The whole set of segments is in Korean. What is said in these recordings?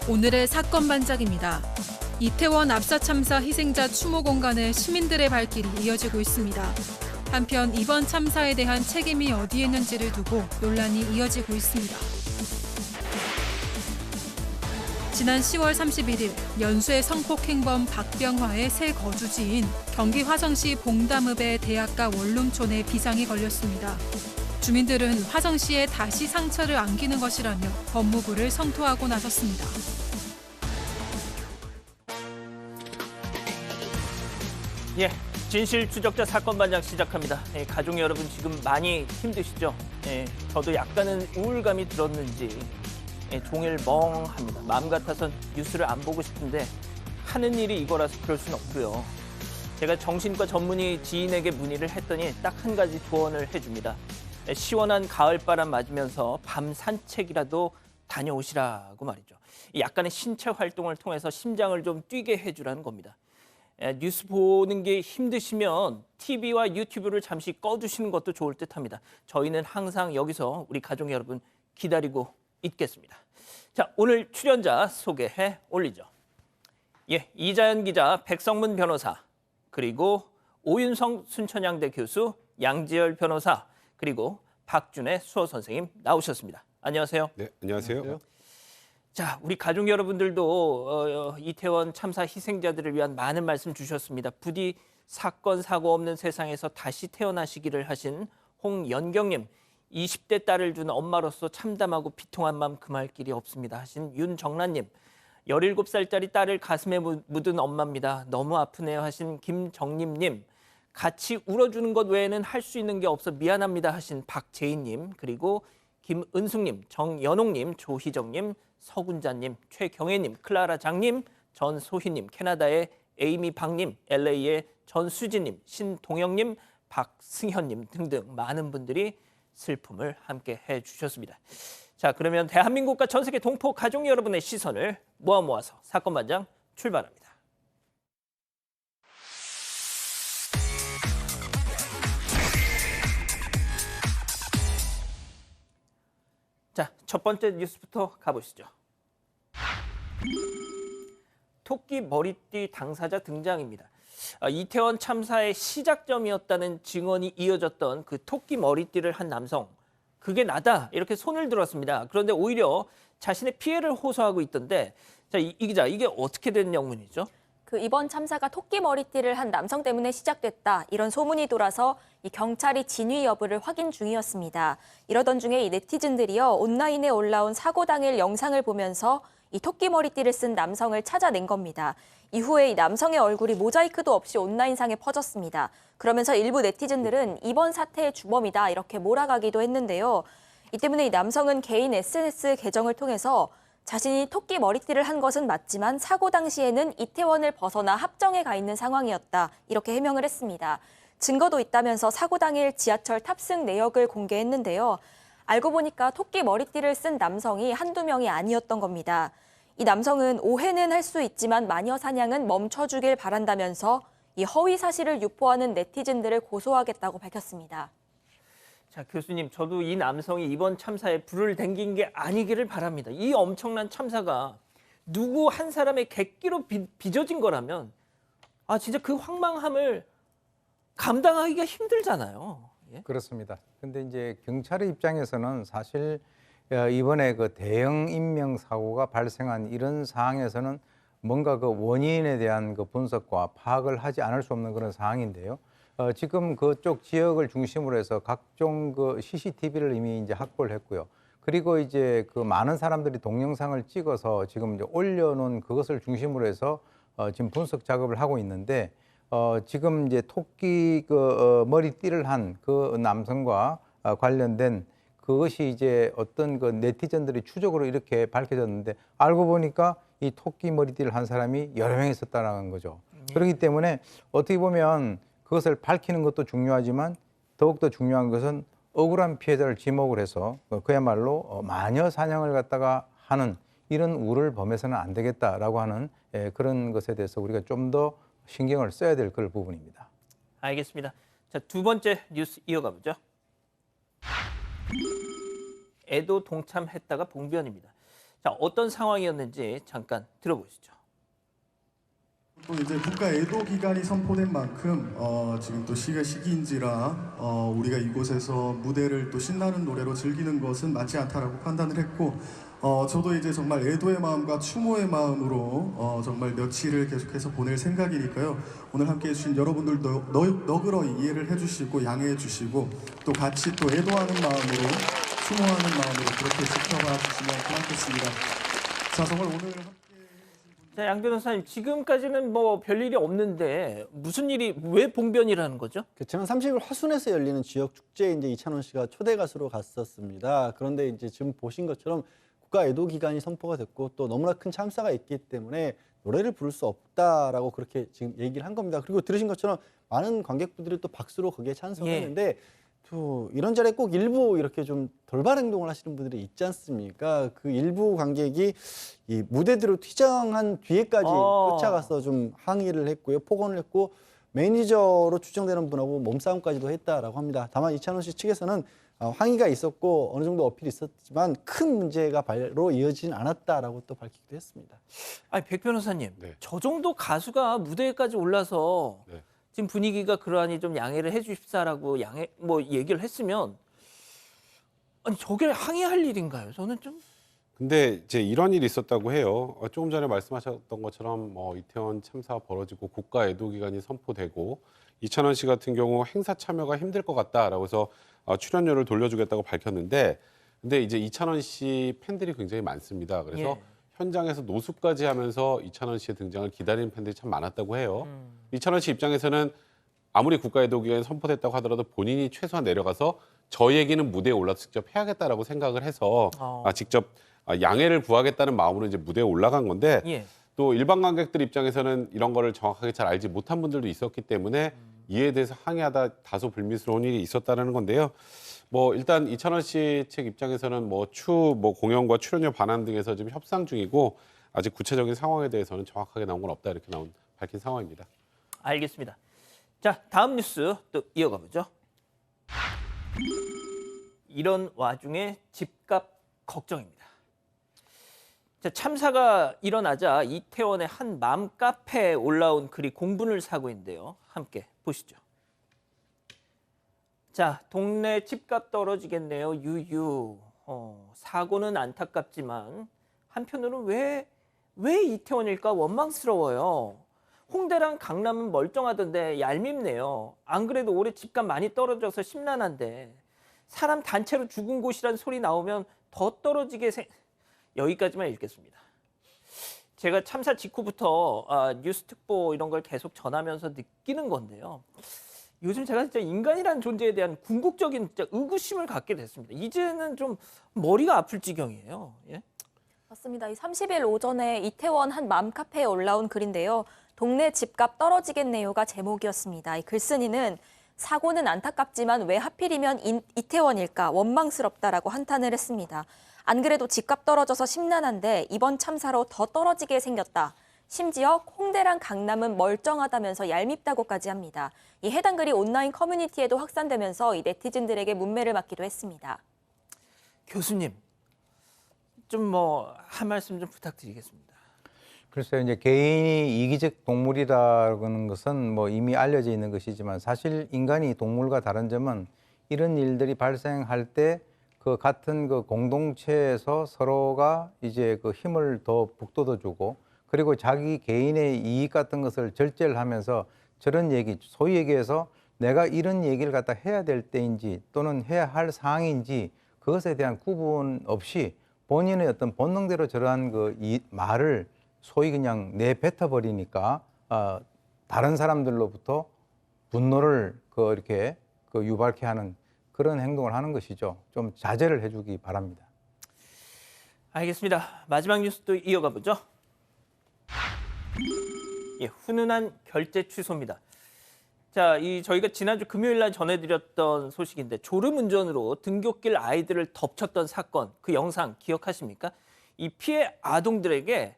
오늘의 사건 반짝입니다. 이태원 압사 참사 희생자 추모 공간에 시민들의 발길이 이어지고 있습니다. 한편 이번 참사에 대한 책임이 어디에 있는지를 두고 논란이 이어지고 있습니다. 지난 10월 31일 연수의 성폭행범 박병화의 새 거주지인 경기 화성시 봉담읍의 대학가 원룸촌에 비상이 걸렸습니다. 주민들은 화성시에 다시 상처를 안기는 것이라며 법무부를 성토하고 나섰습니다. 예, 진실 추적자 사건 반장 시작합니다. 가족 여러분 지금 많이 힘드시죠? 저도 약간은 우울감이 들었는지 종일 멍합니다. 마음 같아선 뉴스를 안 보고 싶은데 하는 일이 이거라서 그럴 수는 없고요. 제가 정신과 전문의 지인에게 문의를 했더니 딱 한 가지 조언을 해줍니다. 시원한 가을바람 맞으면서 밤 산책이라도 다녀오시라고 말이죠. 약간의 신체 활동을 통해서 심장을 좀 뛰게 해주라는 겁니다. 뉴스 보는 게 힘드시면 TV와 유튜브를 잠시 꺼두시는 것도 좋을 듯합니다. 저희는 항상 여기서 우리 가족 여러분 기다리고 있겠습니다. 자, 오늘 출연자 소개해 올리죠. 예, 이자연 기자, 백성문 변호사, 그리고 오윤성 순천향대 교수, 양지열 변호사, 그리고 박준혜 수호 선생님 나오셨습니다. 안녕하세요. 네, 안녕하세요. 자, 우리 가족 여러분들도 이태원 참사 희생자들을 위한 많은 말씀 주셨습니다. 부디 사건, 사고 없는 세상에서 다시 태어나시기를 하신 홍연경님, 20대 딸을 둔 엄마로서 참담하고 비통한 마음 금할 길이 없습니다 하신 윤정란님, 17살짜리 딸을 가슴에 묻은 엄마입니다. 너무 아프네요 하신 김정림님, 같이 울어주는 것 외에는 할 수 있는 게 없어 미안합니다 하신 박재인님, 그리고 김은숙님, 정연옥님, 조희정님, 서군자님, 최경혜님, 클라라장님, 전소희님, 캐나다의 에이미 박님, LA의 전수진님, 신동영님, 박승현님 등등 많은 분들이 슬픔을 함께 해주셨습니다. 자, 그러면 대한민국과 전 세계 동포 가족 여러분의 시선을 모아서 사건 반장 출발합니다. 자, 첫 번째 뉴스부터 가보시죠. 토끼 머리띠 당사자 등장입니다. 이태원 참사의 시작점이었다는 증언이 이어졌던 그 토끼 머리띠를 한 남성, 그게 나다 이렇게 손을 들었습니다. 그런데 오히려 자신의 피해를 호소하고 있던데, 자, 이 기자, 이게 어떻게 된 영문이죠? 이번 참사가 토끼 머리띠를 한 남성 때문에 시작됐다, 이런 소문이 돌아서 이 경찰이 진위 여부를 확인 중이었습니다. 이러던 중에 이 네티즌들이요, 온라인에 올라온 사고 당일 영상을 보면서 이 토끼 머리띠를 쓴 남성을 찾아낸 겁니다. 이후에 이 남성의 얼굴이 모자이크도 없이 온라인상에 퍼졌습니다. 그러면서 일부 네티즌들은 이번 사태의 주범이다 이렇게 몰아가기도 했는데요. 이 때문에 이 남성은 개인 SNS 계정을 통해서 자신이 토끼 머리띠를 한 것은 맞지만 사고 당시에는 이태원을 벗어나 합정에 가 있는 상황이었다 이렇게 해명을 했습니다. 증거도 있다면서 사고 당일 지하철 탑승 내역을 공개했는데요. 알고 보니까 토끼 머리띠를 쓴 남성이 한두 명이 아니었던 겁니다. 이 남성은 오해는 할 수 있지만 마녀 사냥은 멈춰주길 바란다면서 이 허위 사실을 유포하는 네티즌들을 고소하겠다고 밝혔습니다. 자, 교수님, 저도 이 남성이 이번 참사에 불을 댕긴 게 아니기를 바랍니다. 이 엄청난 참사가 누구 한 사람의 객기로 빚어진 거라면 진짜 그 황망함을 감당하기가 힘들잖아요. 예? 그렇습니다. 근데 이제 경찰의 입장에서는 사실 이번에 그 대형 인명 사고가 발생한 이런 상황에서는 뭔가 그 원인에 대한 그 분석과 파악을 하지 않을 수 없는 그런 상황인데요. 지금 그쪽 지역을 중심으로 해서 각종 그 CCTV를 이미 이제 확보를 했고요. 그리고 이제 그 많은 사람들이 동영상을 찍어서 지금 이제 올려놓은 그것을 중심으로 해서 지금 분석 작업을 하고 있는데, 지금 이제 토끼 머리띠를 한 그 남성과 관련된 그것이 이제 어떤 그 네티즌들의 추적으로 이렇게 밝혀졌는데, 알고 보니까 이 토끼 머리띠를 한 사람이 여러 명 있었다는 거죠. 그렇기 때문에 어떻게 보면 그것을 밝히는 것도 중요하지만 더욱더 중요한 것은 억울한 피해자를 지목을 해서 그야말로 마녀 사냥을 갖다가 하는 이런 우를 범해서는 안 되겠다라고 하는 그런 것에 대해서 우리가 좀 더 신경을 써야 될 그런 부분입니다. 알겠습니다. 자, 두 번째 뉴스 이어가 보죠. 애도 동참했다가 봉변입니다. 자, 어떤 상황이었는지 잠깐 들어보시죠. 또 이제 국가 애도 기간이 선포된 만큼 지금 또 시기인지라 우리가 이곳에서 무대를 또 신나는 노래로 즐기는 것은 맞지 않다라고 판단을 했고 저도 이제 정말 애도의 마음과 추모의 마음으로 정말 며칠을 계속해서 보낼 생각이니까요. 오늘 함께해 주신 여러분들도 너그러이 이해를 해주시고 양해해 주시고 또 같이 또 애도하는 마음으로 추모하는 마음으로 그렇게 지켜봐 주시면 고맙겠습니다. 자, 정말 오늘 자, 양 변호사님, 지금까지는 뭐 별일이 없는데 무슨 일이 왜 봉변이라는 거죠? 지난 30일 화순에서 열리는 지역 축제에 이제 이찬원 씨가 초대 가수로 갔었습니다. 그런데 이제 지금 보신 것처럼 국가 애도 기간이 선포가 됐고 또 너무나 큰 참사가 있기 때문에 노래를 부를 수 없다라고 그렇게 지금 얘기를 한 겁니다. 그리고 들으신 것처럼 많은 관객분들이 또 박수로 거기에 찬성했는데 또 이런 자리에 꼭 일부 이렇게 좀 돌발 행동을 하시는 분들이 있지 않습니까? 그 일부 관객이 이 무대대로 퇴장한 뒤에까지 쫓아가서 좀 항의를 했고요, 폭언을 했고 매니저로 추정되는 분하고 몸싸움까지도 했다라고 합니다. 다만 이찬원 씨 측에서는 항의가 있었고 어느 정도 어필이 있었지만 큰 문제가 바로 이어지진 않았다라고 또 밝히기도 했습니다. 아니, 백 변호사님, 네. 저 정도 가수가 무대에까지 올라서 네. 지금 분위기가 그러하니 좀 양해를 해주십사라고 얘기를 했으면 아니 저게 항의할 일인가요? 저는 좀 근데 이제 이런 일이 있었다고 해요. 조금 전에 말씀하셨던 것처럼 이태원 참사가 벌어지고 국가 애도 기간이 선포되고 이찬원 씨 같은 경우 행사 참여가 힘들 것 같다라고 해서 출연료를 돌려주겠다고 밝혔는데, 근데 이제 이찬원 씨 팬들이 굉장히 많습니다. 그래서 예. 현장에서 노숙까지 하면서 이찬원 씨의 등장을 기다리는 팬들이 참 많았다고 해요. 이찬원 씨 입장에서는 아무리 국가 애도 기간이 선포됐다고 하더라도 본인이 최소한 내려가서 저희에게는 무대에 올라서 직접 해야겠다라고 생각을 해서 직접 양해를 구하겠다는 마음으로 이제 무대에 올라간 건데, 예. 또 일반 관객들 입장에서는 이런 거를 정확하게 잘 알지 못한 분들도 있었기 때문에 이에 대해서 항의하다 다소 불미스러운 일이 있었다는 건데요. 일단 이찬원 씨 측 입장에서는 공연과 출연료 반환 등에서 지금 협상 중이고 아직 구체적인 상황에 대해서는 정확하게 나온 건 없다, 이렇게 밝힌 상황입니다. 알겠습니다. 자, 다음 뉴스 또 이어가 보죠. 이런 와중에 집값 걱정입니다. 자, 참사가 일어나자 이태원의 한 맘카페에 올라온 글이 공분을 사고 있는데요. 함께 보시죠. 자, 동네 집값 떨어지겠네요. 유유. 사고는 안타깝지만 한편으로는 왜 이태원일까 원망스러워요. 홍대랑 강남은 멀쩡하던데 얄밉네요. 안 그래도 올해 집값 많이 떨어져서 심란한데 사람 단체로 죽은 곳이란 소리 나오면 더 떨어지게 여기까지만 읽겠습니다. 제가 참사 직후부터 뉴스 특보 이런 걸 계속 전하면서 느끼는 건데요. 요즘 제가 진짜 인간이라는 존재에 대한 궁극적인 진짜 의구심을 갖게 됐습니다. 이제는 좀 머리가 아플 지경이에요. 예? 맞습니다. 이 30일 오전에 이태원 한 맘카페에 올라온 글인데요. 동네 집값 떨어지겠네요가 제목이었습니다. 이 글쓴이는 사고는 안타깝지만 왜 하필이면 이태원일까 원망스럽다라고 한탄을 했습니다. 안 그래도 집값 떨어져서 심란한데 이번 참사로 더 떨어지게 생겼다. 심지어 홍대랑 강남은 멀쩡하다면서 얄밉다고까지 합니다. 이 해당 글이 온라인 커뮤니티에도 확산되면서 이 네티즌들에게 문매를 맞기도 했습니다. 교수님, 좀 한 말씀 좀 부탁드리겠습니다. 글쎄요, 이제 개인이 이기적 동물이라는 것은 이미 알려져 있는 것이지만 사실 인간이 동물과 다른 점은 이런 일들이 발생할 때 그 같은 그 공동체에서 서로가 이제 그 힘을 더 북돋아주고 그리고 자기 개인의 이익 같은 것을 절제를 하면서 저런 얘기, 소위 얘기해서 내가 이런 얘기를 갖다 해야 될 때인지 또는 해야 할 상황인지 그것에 대한 구분 없이 본인의 어떤 본능대로 저러한 이 말을 소위 그냥 내뱉어버리니까 다른 사람들로부터 분노를 이렇게 유발케 하는 그런 행동을 하는 것이죠. 좀 자제를 해주기 바랍니다. 알겠습니다. 마지막 뉴스도 이어가 보죠. 예, 훈훈한 결제 취소입니다. 자, 저희가 지난주 금요일 날 전해드렸던 소식인데 졸음운전으로 등굣길 아이들을 덮쳤던 사건, 그 영상 기억하십니까? 이 피해 아동들에게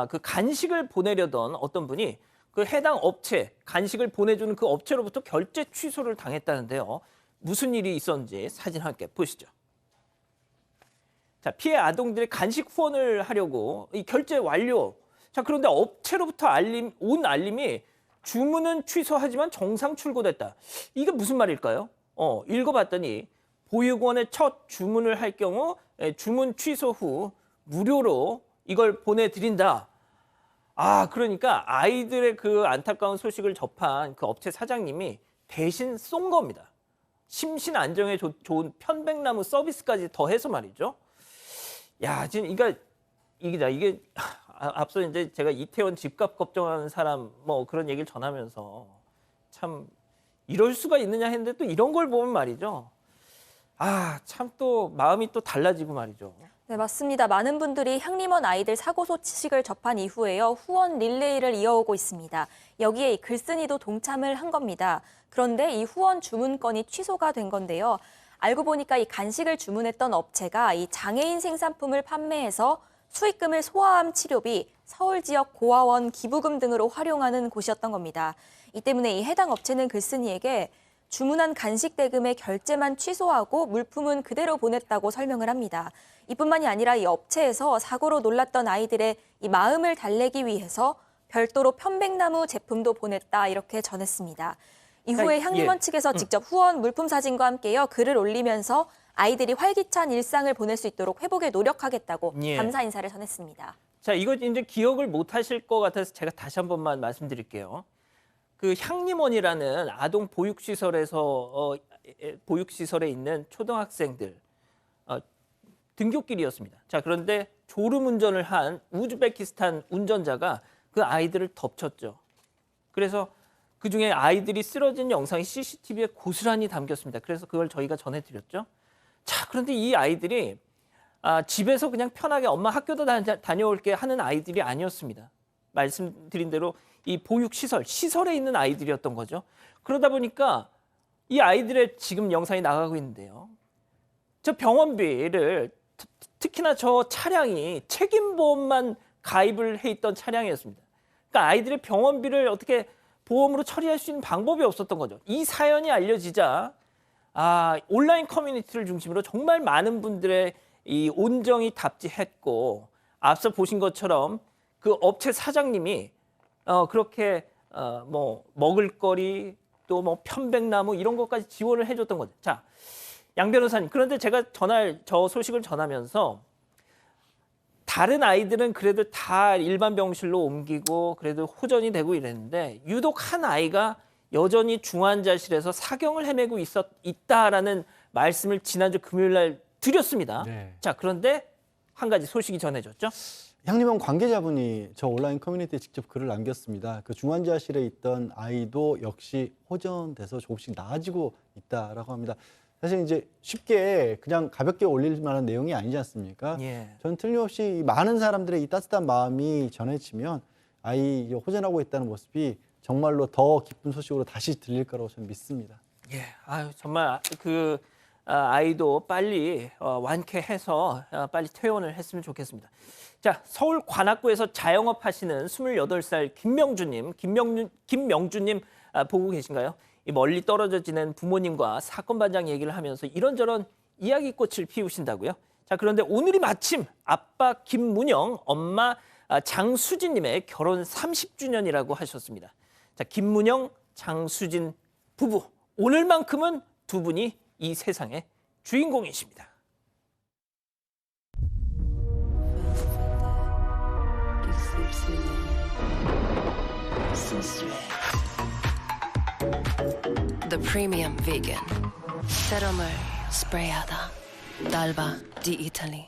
그 간식을 보내려던 어떤 분이 그 해당 업체, 간식을 보내주는 그 업체로부터 결제 취소를 당했다는데요. 무슨 일이 있었는지 사진 함께 보시죠. 자, 피해 아동들의 간식 후원을 하려고 이 결제 완료. 자, 그런데 업체로부터 온 알림이 주문은 취소하지만 정상 출고됐다. 이게 무슨 말일까요? 읽어봤더니 보육원에 첫 주문을 할 경우 주문 취소 후 무료로 이걸 보내드린다. 아, 그러니까 아이들의 그 안타까운 소식을 접한 그 업체 사장님이 대신 쏜 겁니다. 심신 안정에 좋은 편백나무 서비스까지 더해서 말이죠. 야, 지금 이게 앞서 이제 제가 이태원 집값 걱정하는 사람 뭐 그런 얘기를 전하면서 참 이럴 수가 있느냐 했는데 또 이런 걸 보면 말이죠. 아, 참 또 마음이 또 달라지고 말이죠. 네, 맞습니다. 많은 분들이 향림원 아이들 사고 소식을 접한 이후에요. 후원 릴레이를 이어오고 있습니다. 여기에 이 글쓴이도 동참을 한 겁니다. 그런데 이 후원 주문건이 취소가 된 건데요. 알고 보니까 이 간식을 주문했던 업체가 이 장애인 생산품을 판매해서 수익금을 소아암 치료비, 서울 지역 고아원 기부금 등으로 활용하는 곳이었던 겁니다. 이 때문에 이 해당 업체는 글쓴이에게 주문한 간식 대금의 결제만 취소하고 물품은 그대로 보냈다고 설명을 합니다. 이뿐만이 아니라 이 업체에서 사고로 놀랐던 아이들의 이 마음을 달래기 위해서 별도로 편백나무 제품도 보냈다 이렇게 전했습니다. 이후에 향림원 측에서 직접 후원 물품 사진과 함께요 글을 올리면서 아이들이 활기찬 일상을 보낼 수 있도록 회복에 노력하겠다고 감사 인사를 전했습니다. 자, 이거 이제 기억을 못 하실 것 같아서 제가 다시 한 번만 말씀드릴게요. 그 향림원이라는 아동 보육시설에서 보육시설에 있는 초등학생들 등굣길이었습니다. 자, 그런데 졸음운전을 한 우즈베키스탄 운전자가 그 아이들을 덮쳤죠. 그래서 그중에 아이들이 쓰러진 영상이 CCTV에 고스란히 담겼습니다. 그래서 그걸 저희가 전해드렸죠. 자, 그런데 이 아이들이 집에서 그냥 편하게 엄마 학교도 다녀올게 하는 아이들이 아니었습니다. 말씀드린 대로 이 시설에 있는 아이들이었던 거죠. 그러다 보니까 이 아이들의 지금 영상이 나가고 있는데요. 저 병원비를 특히나 저 차량이 책임보험만 가입을 해 있던 차량이었습니다. 그러니까 아이들의 병원비를 어떻게 보험으로 처리할 수 있는 방법이 없었던 거죠. 이 사연이 알려지자 온라인 커뮤니티를 중심으로 정말 많은 분들의 이 온정이 답지했고 앞서 보신 것처럼 그 업체 사장님이 그렇게 뭐 먹을거리 또 뭐 편백나무 이런 것까지 지원을 해줬던 거죠. 자, 양 변호사님, 그런데 제가 저 소식을 전하면서 다른 아이들은 그래도 다 일반 병실로 옮기고 그래도 호전이 되고 이랬는데 유독 한 아이가 여전히 중환자실에서 사경을 헤매고 있다라는 말씀을 지난주 금요일 날 드렸습니다. 네. 자, 그런데 한 가지 소식이 전해졌죠. 향림원 관계자분이 저 온라인 커뮤니티에 직접 글을 남겼습니다. 그 중환자실에 있던 아이도 역시 호전돼서 조금씩 나아지고 있다라고 합니다. 사실 이제 쉽게 그냥 가볍게 올릴 만한 내용이 아니지 않습니까? 예. 저는 틀림없이 많은 사람들의 이 따뜻한 마음이 전해지면 아이 호전하고 있다는 모습이 정말로 더 기쁜 소식으로 다시 들릴 거라고 저는 믿습니다. 예, 정말 그 아이도 빨리 완쾌해서 빨리 퇴원을 했으면 좋겠습니다. 자, 서울 관악구에서 자영업 하시는 28살 김명주님 보고 계신가요? 이 멀리 떨어져 지낸 부모님과 사건 반장 얘기를 하면서 이런저런 이야기꽃을 피우신다고요? 자, 그런데 오늘이 마침 아빠 김문영, 엄마 장수진님의 결혼 30주년이라고 하셨습니다. 자, 김문영, 장수진 부부. 오늘만큼은 두 분이 이 세상의 주인공이십니다. The Premium Vegan. 세럼을 스프레이하다. 달바 디 이탈리.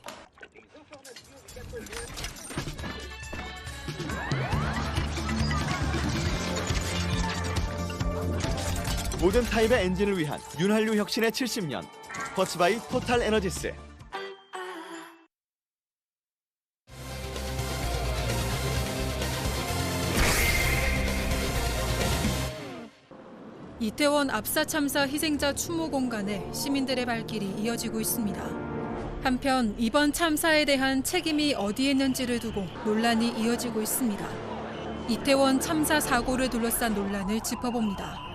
모든 타입의 엔진을 위한 윤활유 혁신의 70년. 퍼츠바이 토탈 에너지스. 이태원 압사 참사 희생자 추모 공간에 시민들의 발길이 이어지고 있습니다. 한편 이번 참사에 대한 책임이 어디에 있는지를 두고 논란이 이어지고 있습니다. 이태원 참사 사고를 둘러싼 논란을 짚어봅니다.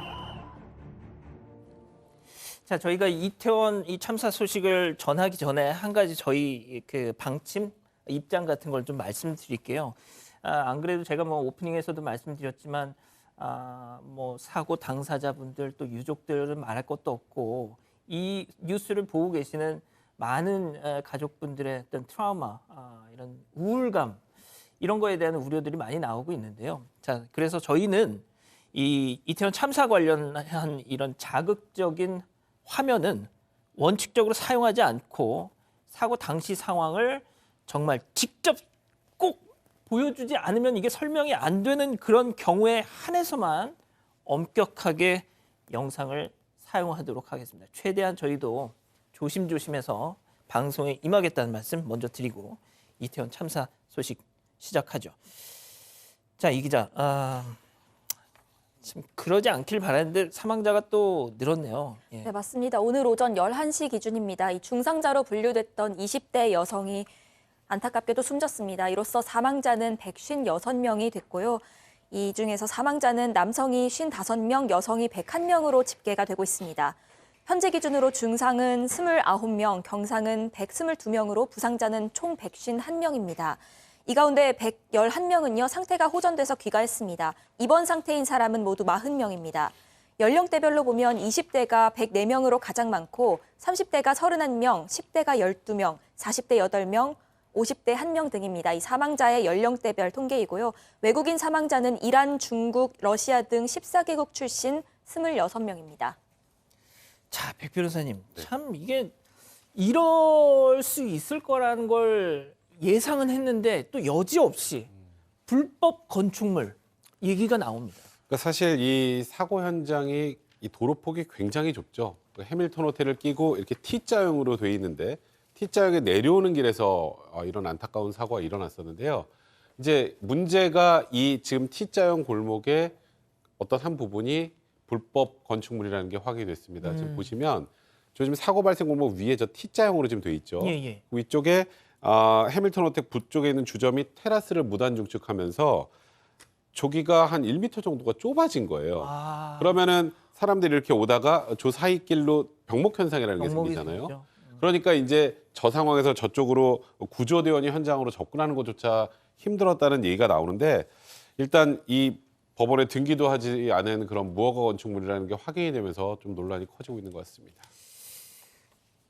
자, 저희가 이태원 이 참사 소식을 전하기 전에 한 가지 저희 그 방침 입장 같은 걸 좀 말씀드릴게요. 안 그래도 제가 뭐 오프닝에서도 말씀드렸지만 뭐 사고 당사자분들 또 유족들은 말할 것도 없고 이 뉴스를 보고 계시는 많은 가족분들의 어떤 트라우마, 이런 우울감 이런 거에 대한 우려들이 많이 나오고 있는데요. 자, 그래서 저희는 이 이태원 참사 관련한 이런 자극적인 화면은 원칙적으로 사용하지 않고 사고 당시 상황을 정말 직접 꼭 보여주지 않으면 이게 설명이 안 되는 그런 경우에 한해서만 엄격하게 영상을 사용하도록 하겠습니다. 최대한 저희도 조심조심해서 방송에 임하겠다는 말씀 먼저 드리고 이태원 참사 소식 시작하죠. 자, 이 기자, 참 그러지 않길 바라는데 사망자가 또 늘었네요. 예. 네, 맞습니다. 오늘 오전 11시 기준입니다. 이 중상자로 분류됐던 20대 여성이 안타깝게도 숨졌습니다. 이로써 사망자는 156명이 됐고요. 이 중에서 사망자는 남성이 55명, 여성이 101명으로 집계가 되고 있습니다. 현재 기준으로 중상은 29명, 경상은 122명으로 부상자는 총 151명입니다. 이 가운데 111명은요, 상태가 호전돼서 귀가했습니다. 입원 상태인 사람은 모두 40명입니다. 연령대별로 보면 20대가 104명으로 가장 많고 30대가 31명, 10대가 12명, 40대 8명, 50대 1명 등입니다. 이 사망자의 연령대별 통계이고요. 외국인 사망자는 이란, 중국, 러시아 등 14개국 출신 26명입니다. 자, 백 변호사님, 참 이게 이럴 수 있을 거라는 걸 예상은 했는데 또 여지없이 불법 건축물 얘기가 나옵니다. 그러니까 사실 이 사고 현장이 이 도로폭이 굉장히 좁죠. 해밀턴 호텔을 끼고 이렇게 T자형으로 돼 있는데 T자형에 내려오는 길에서 이런 안타까운 사고가 일어났었는데요. 이제 문제가 이 지금 T자형 골목의 어떤 한 부분이 불법 건축물이라는 게 확인이 됐습니다. 지금 보시면 지금 사고 발생 골목 위에 저 T자형으로 지금 돼 있죠. 예. 위쪽에 해밀턴 호텔 북쪽에 있는 주점이 테라스를 무단 중축하면서 저기가 한 1m 정도가 좁아진 거예요. 그러면은 사람들이 이렇게 오다가 저 사이 길로 병목 현상이라는 게 생기잖아요. 생기죠. 그러니까 이제 저 상황에서 저쪽으로 구조대원이 현장으로 접근하는 것조차 힘들었다는 얘기가 나오는데 일단 이 법원에 등기도 하지 않은 그런 무허가 건축물이라는 게 확인이 되면서 좀 논란이 커지고 있는 것 같습니다.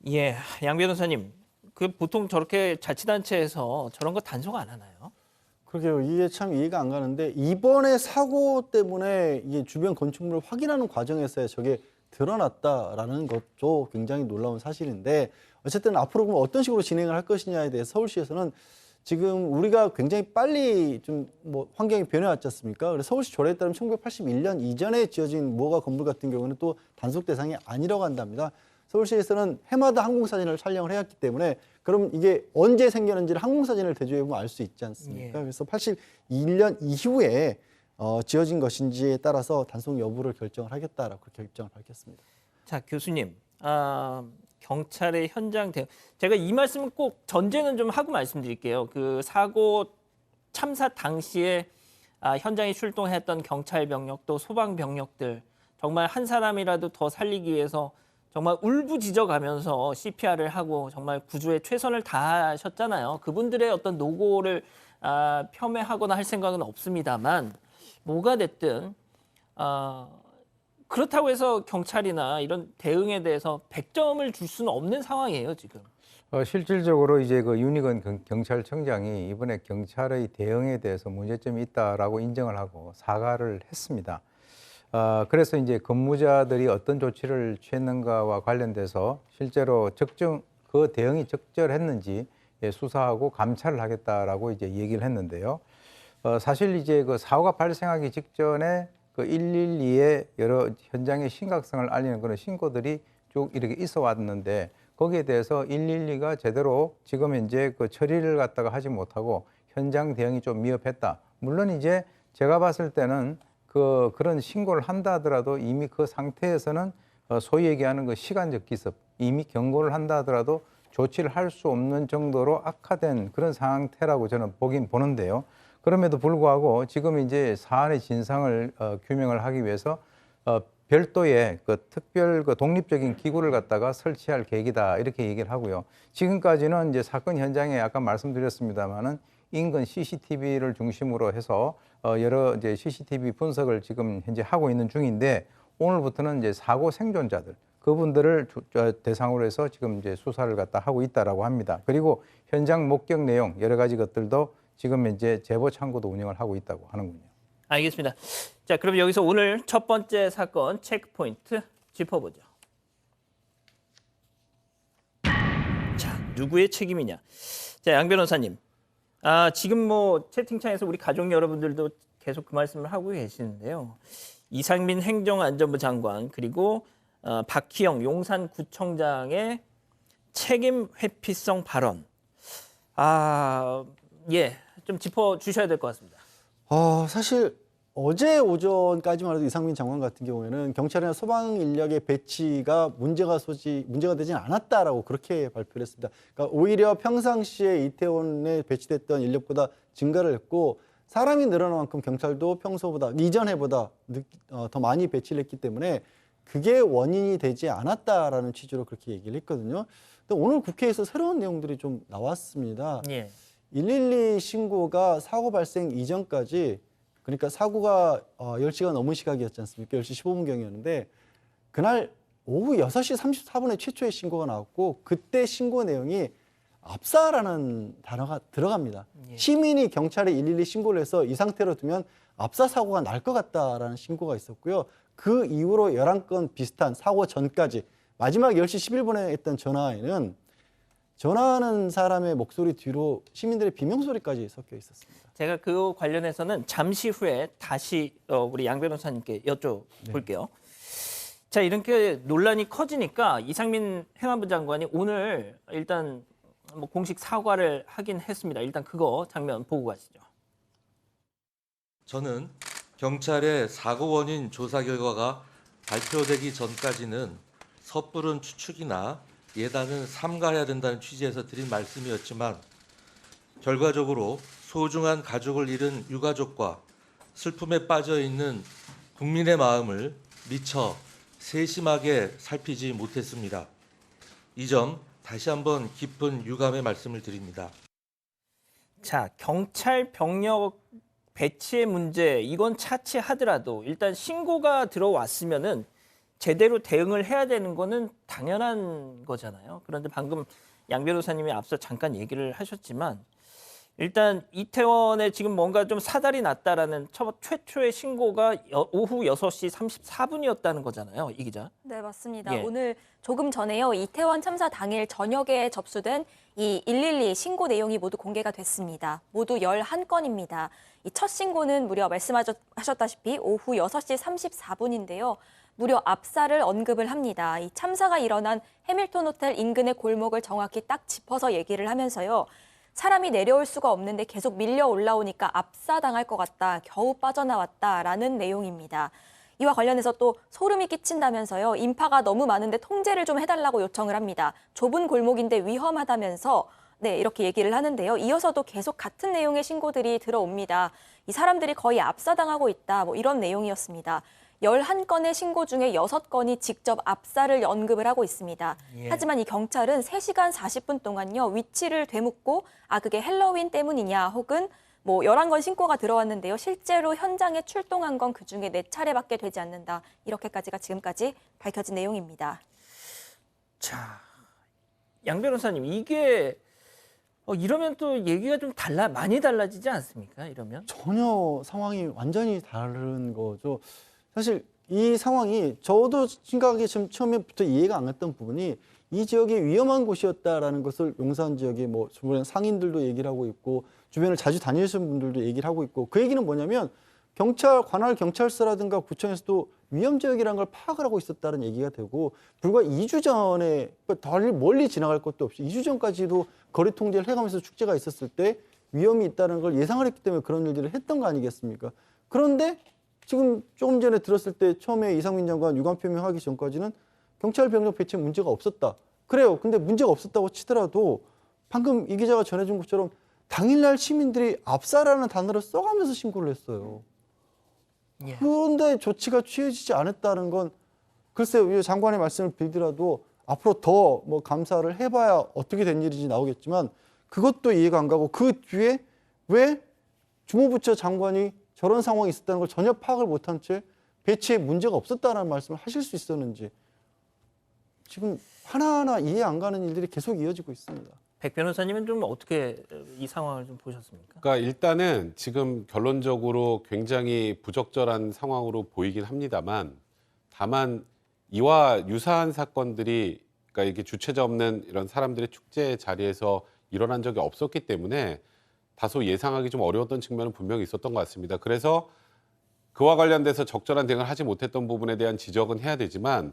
예, 양 변호사님, 그 보통 저렇게 자치단체에서 저런 거 단속 안 하나요? 그러게요. 이게 참 이해가 안 가는데 이번에 사고 때문에 이게 주변 건축물을 확인하는 과정에서 저게 드러났다라는 것도 굉장히 놀라운 사실인데 어쨌든 앞으로 그럼 어떤 식으로 진행을 할 것이냐에 대해서 서울시에서는 지금 우리가 굉장히 빨리 좀 뭐 환경이 변해왔지 않습니까? 그래서 서울시 조례에 따르면 1981년 이전에 지어진 무허가 건물 같은 경우는 또 단속 대상이 아니라고 한답니다. 서울시에서는 해마다 항공사진을 촬영을 해왔기 때문에 그럼 이게 언제 생겼는지를 항공사진을 대조해보면 알 수 있지 않습니까? 예. 그래서 81년 이후에 지어진 것인지에 따라서 단속 여부를 결정을 하겠다라고 그렇게 입장을 밝혔습니다. 자, 교수님, 경찰의 현장 대응. 제가 이 말씀은 꼭 전제는 좀 하고 말씀드릴게요. 그 사고 참사 당시에 현장에 출동했던 경찰 병력 또 소방 병력들 정말 한 사람이라도 더 살리기 위해서 정말 울부짖어가면서 CPR을 하고 정말 구조에 최선을 다하셨잖아요. 그분들의 어떤 노고를 폄훼하거나 할 생각은 없습니다만 뭐가 됐든 그렇다고 해서 경찰이나 이런 대응에 대해서 100점을 줄 수는 없는 상황이에요, 지금. 실질적으로 이제 그 윤희건 경찰청장이 이번에 경찰의 대응에 대해서 문제점이 있다라고 인정을 하고 사과를 했습니다. 그래서 이제 근무자들이 어떤 조치를 취했는가와 관련돼서 실제로 그 대응이 적절했는지 수사하고 감찰을 하겠다라고 이제 얘기를 했는데요. 사실 이제 그 사고가 발생하기 직전에 그 112에 여러 현장의 심각성을 알리는 그런 신고들이 쭉 이렇게 있어 왔는데 거기에 대해서 112가 제대로 지금 이제 그 처리를 갖다가 하지 못하고 현장 대응이 좀 미흡했다. 물론 이제 제가 봤을 때는 그런 신고를 한다 하더라도 이미 그 상태에서는 소위 얘기하는 그 시간적 기습, 이미 경고를 한다 하더라도 조치를 할 수 없는 정도로 악화된 그런 상태라고 저는 보는데요. 그럼에도 불구하고 지금 이제 사안의 진상을 규명을 하기 위해서 별도의 그 특별 그 독립적인 기구를 갖다가 설치할 계획이다 이렇게 얘기를 하고요. 지금까지는 이제 사건 현장에 아까 말씀드렸습니다만은 인근 CCTV를 중심으로 해서 여러 이제 CCTV 분석을 지금 현재 하고 있는 중인데 오늘부터는 이제 사고 생존자들 그분들을 대상으로 해서 지금 이제 수사를 갖다 하고 있다라고 합니다. 그리고 현장 목격 내용 여러 가지 것들도 지금 이제 제보 창구도 운영을 하고 있다고 하는군요. 알겠습니다. 자, 그럼 여기서 오늘 첫 번째 사건 체크포인트 짚어보죠. 자, 누구의 책임이냐? 자, 양 변호사님. 지금 뭐 채팅창에서 우리 가족 여러분들도 계속 그 말씀을 하고 계시는데요. 이상민 행정안전부 장관 그리고 박희영 용산구청장의 책임 회피성 발언. 예, 좀 짚어주셔야 될 것 같습니다. 사실 어제 오전까지만 해도 이상민 장관 같은 경우에는 경찰이나 소방 인력의 배치가 문제가 되진 않았다라고 그렇게 발표를 했습니다. 그러니까 오히려 평상시에 이태원에 배치됐던 인력보다 증가를 했고 사람이 늘어난 만큼 경찰도 평소보다 이전 해보다 더 많이 배치를 했기 때문에 그게 원인이 되지 않았다라는 취지로 그렇게 얘기를 했거든요. 근데 오늘 국회에서 새로운 내용들이 좀 나왔습니다. 예. 112 신고가 사고 발생 이전까지 그러니까 사고가 10시가 넘은 시각이었지 않습니까? 10시 15분경이었는데 그날 오후 6시 34분에 최초의 신고가 나왔고 그때 신고 내용이 압사라는 단어가 들어갑니다. 예. 시민이 경찰에 112 신고를 해서 이 상태로 두면 압사 사고가 날 것 같다라는 신고가 있었고요. 그 이후로 11건 비슷한 사고 전까지 마지막 10시 11분에 했던 전화에는 전화하는 사람의 목소리 뒤로 시민들의 비명소리까지 섞여 있었습니다. 제가 그 관련해서는 잠시 후에 다시 우리 양 변호사님께 여쭤볼게요. 자, 이렇게 논란이 커지니까 이상민 행안부 장관이 오늘 일단 뭐 공식 사과를 하긴 했습니다. 일단 그거 장면 보고 가시죠. 저는 경찰의 사고 원인 조사 결과가 발표되기 전까지는 섣부른 추측이나 예단은 삼가해야 된다는 취지에서 드린 말씀이었지만 결과적으로 소중한 가족을 잃은 유가족과 슬픔에 빠져 있는 국민의 마음을 미처 세심하게 살피지 못했습니다. 이 점 다시 한번 깊은 유감의 말씀을 드립니다. 자, 경찰 병력 배치의 문제 이건 차치하더라도 일단 신고가 들어왔으면은 제대로 대응을 해야 되는 거는 당연한 거잖아요. 그런데 방금 양 변호사님이 앞서 잠깐 얘기를 하셨지만 일단 이태원에 지금 뭔가 좀 사달이 났다라는 최초의 신고가 오후 6시 34분이었다는 거잖아요. 이 기자. 네, 맞습니다. 예. 오늘 조금 전에요. 이태원 참사 당일 저녁에 접수된 이 112 신고 내용이 모두 공개가 됐습니다. 모두 11건입니다. 이 첫 신고는 무려 말씀하셨다시피 오후 6시 34분인데요. 무려 압사를 언급을 합니다. 이 참사가 일어난 해밀턴 호텔 인근의 골목을 정확히 딱 짚어서 얘기를 하면서요. 사람이 내려올 수가 없는데 계속 밀려 올라오니까 압사당할 것 같다. 겨우 빠져나왔다라는 내용입니다. 이와 관련해서 또 소름이 끼친다면서요. 인파가 너무 많은데 통제를 좀 해달라고 요청을 합니다. 좁은 골목인데 위험하다면서 네, 이렇게 얘기를 하는데요. 이어서도 계속 같은 내용의 신고들이 들어옵니다. 이 사람들이 거의 압사당하고 있다. 뭐 이런 내용이었습니다. 11건의 신고 중에 6건이 직접 압사를 언급을 하고 있습니다. 예. 하지만 이 경찰은 3시간 40분 동안요. 위치를 되묻고 그게 헬로윈 때문이냐 혹은 뭐 11건 신고가 들어왔는데요. 실제로 현장에 출동한 건 그중에 4차례밖에 되지 않는다. 이렇게까지가 지금까지 밝혀진 내용입니다. 자, 양 변호사님 이게 이러면 또 얘기가 좀 많이 달라지지 않습니까? 이러면? 전혀 상황이 완전히 다른 거죠. 사실 이 상황이 저도 심각하게 지금 처음에부터 이해가 안 갔던 부분이 이 지역이 위험한 곳이었다라는 것을 용산 지역에 뭐 주변에 상인들도 얘기를 하고 있고 주변을 자주 다니시는 분들도 얘기를 하고 있고 그 얘기는 뭐냐면 관할 경찰서라든가 구청에서도 위험 지역이라는 걸 파악을 하고 있었다는 얘기가 되고 불과 2주 전에 멀리 지나갈 것도 없이 2주 전까지도 거리 통제를 해가면서 축제가 있었을 때 위험이 있다는 걸 예상을 했기 때문에 그런 일들을 했던 거 아니겠습니까? 그런데 지금 조금 전에 들었을 때 처음에 이상민 장관 유감 표명하기 전까지는 경찰 병력 배치에 문제가 없었다. 그래요. 근데 문제가 없었다고 치더라도 방금 이 기자가 전해준 것처럼 당일날 시민들이 압사라는 단어를 써가면서 신고를 했어요. 예. 그런데 조치가 취해지지 않았다는 건 글쎄요, 이 장관의 말씀을 빌더라도 앞으로 더 뭐 감사를 해봐야 어떻게 된 일인지 나오겠지만 그것도 이해가 안 가고 그 뒤에 왜 주무부처 장관이 저런 상황이 있었다는 걸 전혀 파악을 못한 채 배치에 문제가 없었다는 말씀을 하실 수 있었는지 지금 하나하나 이해 안 가는 일들이 계속 이어지고 있습니다. 백 변호사님은 좀 어떻게 이 상황을 좀 보셨습니까? 그러니까 일단은 지금 결론적으로 굉장히 부적절한 상황으로 보이긴 합니다만 다만 이와 유사한 사건들이 그러니까 이게 주체자 없는 이런 사람들의 축제 자리에서 일어난 적이 없었기 때문에 다소 예상하기 좀 어려웠던 측면은 분명히 있었던 것 같습니다. 그래서 그와 관련돼서 적절한 대응을 하지 못했던 부분에 대한 지적은 해야 되지만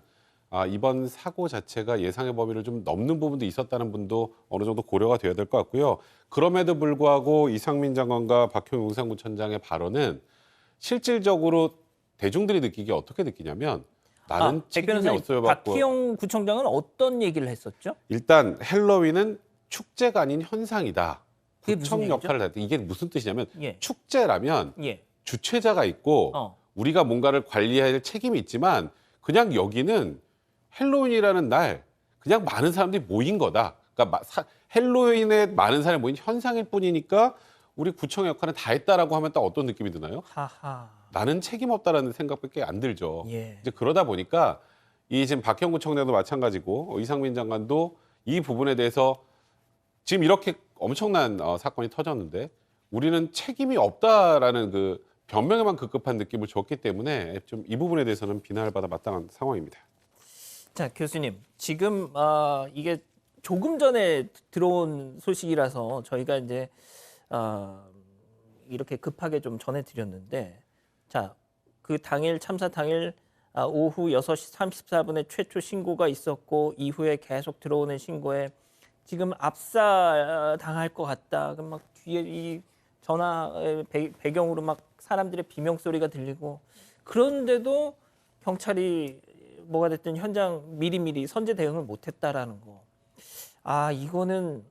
이번 사고 자체가 예상의 범위를 좀 넘는 부분도 있었다는 분도 어느 정도 고려가 되어야 될 것 같고요. 그럼에도 불구하고 이상민 장관과 박형우 용산구청장의 발언은 실질적으로 대중들이 느끼기에 어떻게 느끼냐면 나는 책임이 없어요. 박희영 구청장은 어떤 얘기를 했었죠? 일단 헬로윈은 축제가 아닌 현상이다. 그게 무슨 구청 얘기죠? 역할을 했다. 이게 무슨 뜻이냐면 예. 축제라면 예. 주최자가 있고 우리가 뭔가를 관리해야 할 책임이 있지만 그냥 여기는 헬로윈이라는 날 그냥 많은 사람들이 모인 거다. 그러니까 헬로윈에 많은 사람이 모인 현상일 뿐이니까 우리 구청의 역할은 다 했다라고 하면 딱 어떤 느낌이 드나요? 하하. 나는 책임 없다라는 생각밖에 안 들죠. 예. 이제 그러다 보니까 이 지금 박형 구청장도 마찬가지고 이상민 장관도 이 부분에 대해서 지금 이렇게 엄청난 사건이 터졌는데 우리는 책임이 없다라는 그 변명에만 급급한 느낌을 줬기 때문에 좀 이 부분에 대해서는 비난을 받아 마땅한 상황입니다. 자, 교수님. 지금 이게 조금 전에 들어온 소식이라서 저희가 이제 이렇게 급하게 좀 전해드렸는데 자, 그 당일 참사 당일 오후 6시 34분에 최초 신고가 있었고 이후에 계속 들어오는 신고에 지금 압사당할 것 같다. 그럼 막 뒤에 이 전화 배경으로 막 사람들의 비명 소리가 들리고 그런데도 경찰이 뭐가 됐든 현장 미리미리 선제 대응을 못했다라는 거. 이거는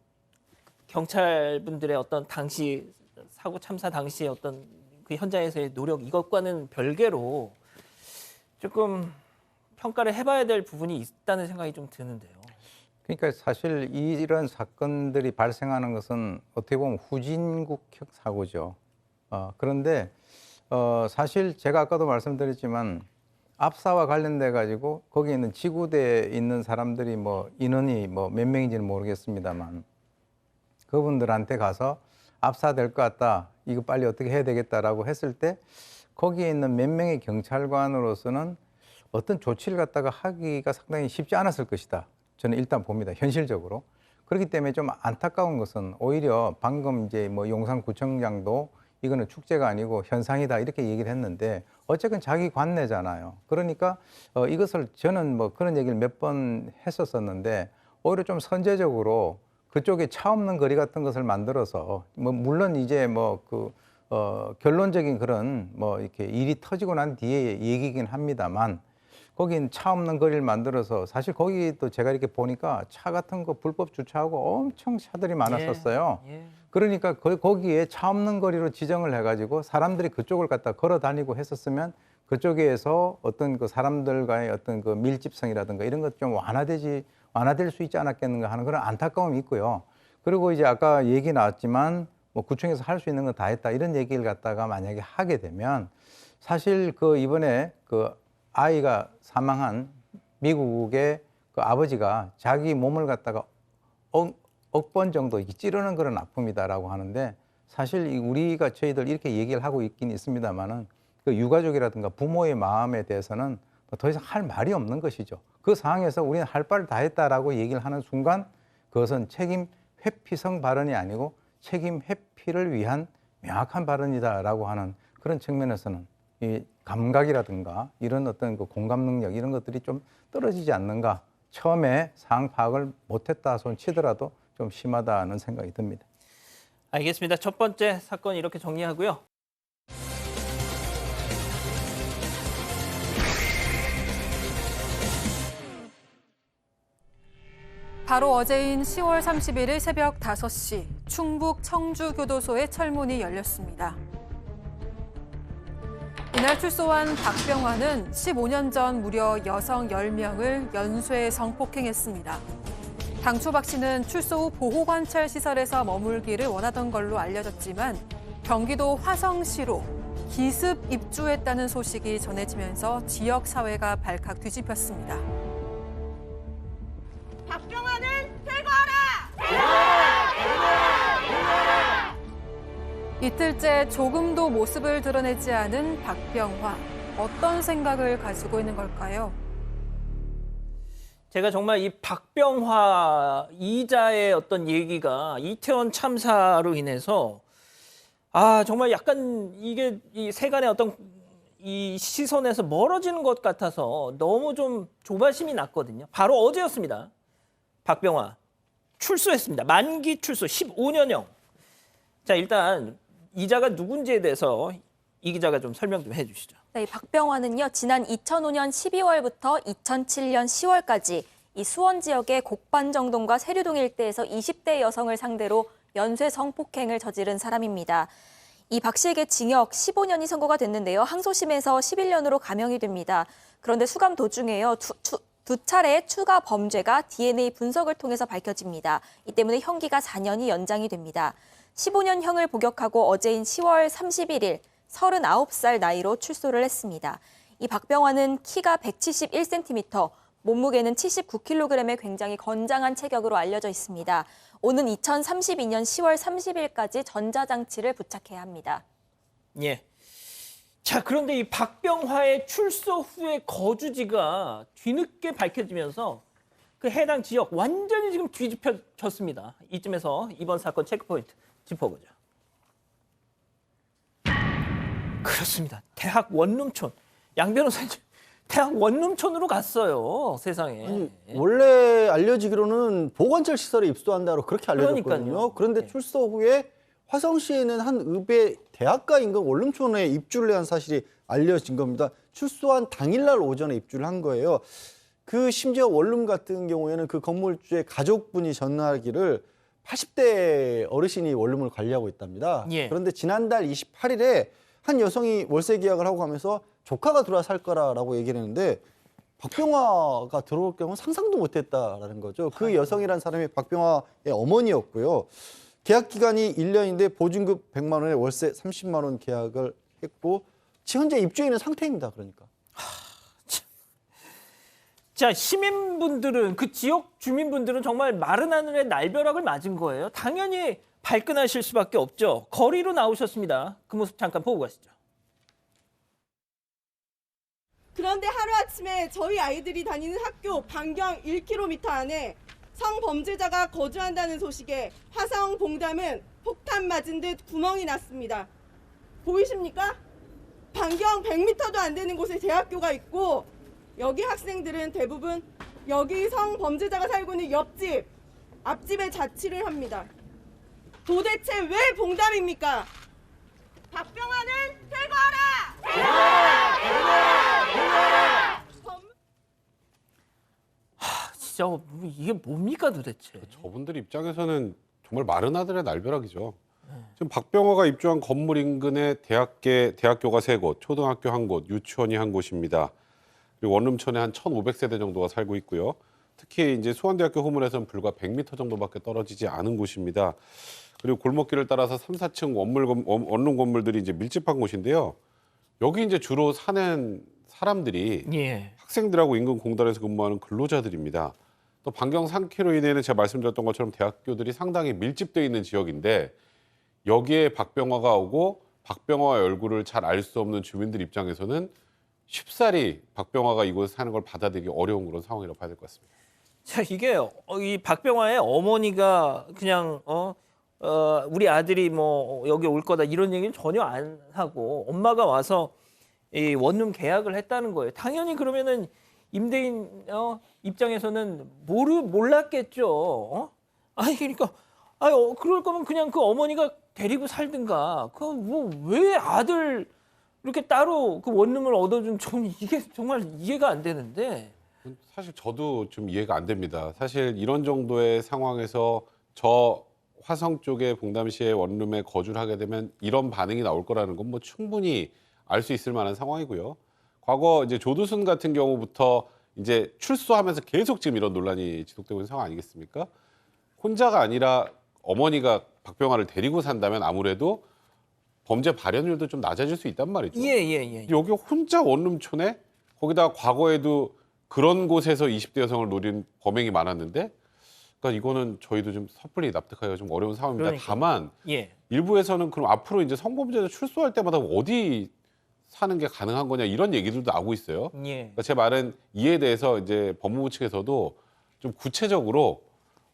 경찰분들의 어떤 당시 사고 참사 당시의 어떤 그 현장에서의 노력 이것과는 별개로 조금 평가를 해봐야 될 부분이 있다는 생각이 좀 드는데요. 그러니까 사실 이런 사건들이 발생하는 것은 어떻게 보면 후진국형 사고죠. 그런데 사실 제가 아까도 말씀드렸지만 압사와 관련돼 가지고 거기 있는 지구대에 있는 사람들이 뭐 인원이 뭐 몇 명인지는 모르겠습니다만 그분들한테 가서 압사될 것 같다. 이거 빨리 어떻게 해야 되겠다라고 했을 때 거기에 있는 몇 명의 경찰관으로서는 어떤 조치를 갖다가 하기가 상당히 쉽지 않았을 것이다. 저는 일단 봅니다. 현실적으로. 그렇기 때문에 좀 안타까운 것은 오히려 방금 이제 뭐 용산구청장도 이거는 축제가 아니고 현상이다 이렇게 얘기를 했는데 어쨌든 자기 관내잖아요. 그러니까 이것을 저는 뭐 그런 얘기를 몇 번 했었었는데 오히려 좀 선제적으로 그쪽에 차 없는 거리 같은 것을 만들어서 뭐 물론 이제 뭐 그 결론적인 그런 뭐 이렇게 일이 터지고 난 뒤에 얘기긴 합니다만 거긴 차 없는 거리를 만들어서 사실 거기도 제가 이렇게 보니까 차 같은 거 불법 주차하고 엄청 차들이 많았었어요. 예. 그러니까 거기에 차 없는 거리로 지정을 해가지고 사람들이 그쪽을 갖다 걸어 다니고 했었으면 그쪽에서 어떤 그 사람들과의 어떤 그 밀집성이라든가 이런 것 좀 완화될 수 있지 않았겠는가 하는 그런 안타까움이 있고요. 그리고 이제 아까 얘기 나왔지만 뭐 구청에서 할 수 있는 건 다 했다 이런 얘기를 갖다가 만약에 하게 되면 사실 그 이번에 그 아이가 사망한 미국의 그 아버지가 자기 몸을 갖다가 억 번 정도 찌르는 그런 아픔이다라고 하는데 사실 우리가 저희들 이렇게 얘기를 하고 있긴 있습니다만은 그 유가족이라든가 부모의 마음에 대해서는 더 이상 할 말이 없는 것이죠. 그 상황에서 우리는 할 바를 다 했다라고 얘기를 하는 순간 그것은 책임 회피성 발언이 아니고 책임 회피를 위한 명확한 발언이다라고 하는 그런 측면에서는 이 감각이라든가 이런 어떤 그 공감 능력 이런 것들이 좀 떨어지지 않는가. 처음에 상황 파악을 못했다 손 치더라도 좀 심하다는 생각이 듭니다. 알겠습니다. 첫 번째 사건 이렇게 정리하고요. 바로 어제인 10월 31일 새벽 5시 충북 청주교도소의 철문이 열렸습니다. 이날 출소한 박병화는 15년 전 무려 여성 10명을 연쇄 성폭행했습니다. 당초 박 씨는 출소 후 보호관찰 시설에서 머물기를 원하던 걸로 알려졌지만 경기도 화성시로 기습 입주했다는 소식이 전해지면서 지역 사회가 발칵 뒤집혔습니다. 박병화는 퇴거하라! 이틀째 조금도 모습을 드러내지 않은 박병화. 어떤 생각을 가지고 있는 걸까요? 제가 정말 이 박병화 이자의 어떤 얘기가 이태원 참사로 인해서 정말 약간 이게 이 세간의 어떤 이 시선에서 멀어지는 것 같아서 너무 좀 조바심이 났거든요. 바로 어제였습니다. 박병화 출소했습니다. 만기 출소 15년형. 자, 일단 이자가 누군지에 대해서 이 기자가 좀 설명 좀 해주시죠. 네, 이 박병화는요, 지난 2005년 12월부터 2007년 10월까지 이 수원 지역의 곡반정동과 세류동 일대에서 20대 여성을 상대로 연쇄 성폭행을 저지른 사람입니다. 이 박 씨에게 징역 15년이 선고가 됐는데요. 항소심에서 11년으로 감형이 됩니다. 그런데 수감 도중에요, 두 차례의 추가 범죄가 DNA 분석을 통해서 밝혀집니다. 이 때문에 형기가 4년이 연장이 됩니다. 15년형을 복역하고 어제인 10월 31일 39살 나이로 출소를 했습니다. 이 박병화는 키가 171cm, 몸무게는 79kg의 굉장히 건장한 체격으로 알려져 있습니다. 오는 2032년 10월 30일까지 전자장치를 부착해야 합니다. 예. 자, 그런데 이 박병화의 출소 후의 거주지가 뒤늦게 밝혀지면서 그 해당 지역 완전히 지금 뒤집혀졌습니다. 이쯤에서 이번 사건 체크포인트 짚어보죠. 그렇습니다. 대학 원룸촌. 양 변호사님, 대학 원룸촌으로 갔어요. 세상에. 아니, 원래 알려지기로는 보건철 시설에 입소한다로 그렇게 알려졌거든요. 그러니까요. 그런데 네. 출소 후에 화성시에 있는 한 읍의 대학가 인근 원룸촌에 입주를 한 사실이 알려진 겁니다. 출소한 당일날 오전에 입주를 한 거예요. 그 심지어 원룸 같은 경우에는 그 건물주의 가족분이 전화하기를 80대 어르신이 원룸을 관리하고 있답니다. 예. 그런데 지난달 28일에 한 여성이 월세 계약을 하고 가면서 조카가 들어와 살 거라고 얘기를 했는데 박병화가 들어올 경우는 상상도 못했다라는 거죠. 그 여성이라는 사람이 박병화의 어머니였고요. 계약 기간이 1년인데 보증금 100만 원에 월세 30만 원 계약을 했고 현재 입주해 있는 상태입니다. 그러니까. 자, 시민분들은, 그 지역 주민분들은 정말 마른 하늘에 날벼락을 맞은 거예요. 당연히 발끈하실 수밖에 없죠. 거리로 나오셨습니다. 그 모습 잠깐 보고 가시죠. 그런데 하루아침에 저희 아이들이 다니는 학교 반경 1km 안에 성범죄자가 거주한다는 소식에 화성 봉담은 폭탄 맞은 듯 구멍이 났습니다. 보이십니까? 반경 100m도 안 되는 곳에 제 학교가 있고 여기 학생들은 대부분 여기 성범죄자가 살고 있는 옆집, 앞집에 자취를 합니다. 도대체 왜 봉담입니까? 박병화는 퇴거하라! 진짜 이게 뭡니까 도대체? 저분들 입장에서는 정말 마른 하늘의 날벼락이죠. 지금 박병화가 입주한 건물 인근에 대학교가 3곳, 초등학교 1곳, 유치원이 1곳입니다. 그리고 원룸촌에 한 1,500세대 정도가 살고 있고요. 특히 이제 수원대학교 후문에서는 불과 100m 정도밖에 떨어지지 않은 곳입니다. 그리고 골목길을 따라서 3, 4층 원룸 건물들이 이제 밀집한 곳인데요. 여기 이제 주로 사는 사람들이 예. 학생들하고 인근 공단에서 근무하는 근로자들입니다. 또 반경 3km 이내에는 제가 말씀드렸던 것처럼 대학교들이 상당히 밀집되어 있는 지역인데 여기에 박병화가 오고 박병화의 얼굴을 잘 알 수 없는 주민들 입장에서는 쉽사리 박병화가 이곳에 사는 걸 받아들이기 어려운 그런 상황이라고 봐야 될 것 같습니다. 자, 이게 이 박병화의 어머니가 그냥 우리 아들이 뭐 여기 올 거다 이런 얘기는 전혀 안 하고 엄마가 와서 이 원룸 계약을 했다는 거예요. 당연히 그러면은 임대인 입장에서는 몰랐겠죠. 아니 그러니까 그럴 거면 그냥 그 어머니가 데리고 살든가. 그 뭐 왜 아들 이렇게 따로 그 원룸을 얻어준 이게 정말 이해가 안 되는데. 사실 저도 좀 이해가 안 됩니다. 사실 이런 정도의 상황에서 저 화성 쪽의 봉담시의 원룸에 거주를 하게 되면 이런 반응이 나올 거라는 건 뭐 충분히 알 수 있을 만한 상황이고요. 과거 이제 조두순 같은 경우부터 이제 출소하면서 계속 지금 이런 논란이 지속되고 있는 상황 아니겠습니까? 혼자가 아니라 어머니가 박병화를 데리고 산다면 아무래도 범죄 발현율도 좀 낮아질 수 있단 말이죠. 예. 여기 혼자 원룸촌에 거기다가 과거에도 그런 곳에서 20대 여성을 노린 범행이 많았는데, 그러니까 이거는 저희도 좀 섣불리 납득하기가 좀 어려운 상황입니다. 그러니까요. 다만 예. 일부에서는 그럼 앞으로 이제 성범죄자 출소할 때마다 어디 사는 게 가능한 거냐 이런 얘기들도 나오고 있어요. 예. 그러니까 제 말은 이에 대해서 이제 법무부 측에서도 좀 구체적으로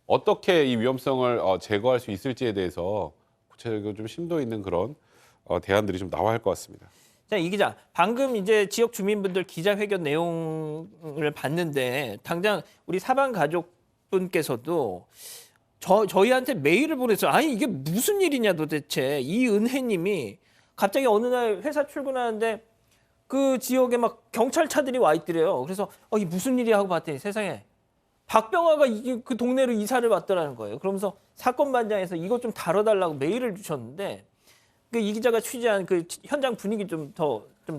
어떻게 이 위험성을 제거할 수 있을지에 대해서 구체적으로 좀 심도 있는 그런 대안들이 좀 나와야 할 것 같습니다. 자, 이 기자, 방금 이제 지역 주민분들 기자회견 내용을 봤는데 당장 우리 사방 가족분께서도 저희한테 메일을 보내서 아니 이게 무슨 일이냐 도대체 이은혜님이 갑자기 어느 날 회사 출근하는데 그 지역에 막 경찰차들이 와 있더래요. 그래서 이게 무슨 일이야 하고 봤더니 세상에 박병화가 그 동네로 이사를 왔더라는 거예요. 그러면서 사건 반장에서 이것 좀 다뤄달라고 메일을 주셨는데 이 기자가 취재한 그 현장 분위기 좀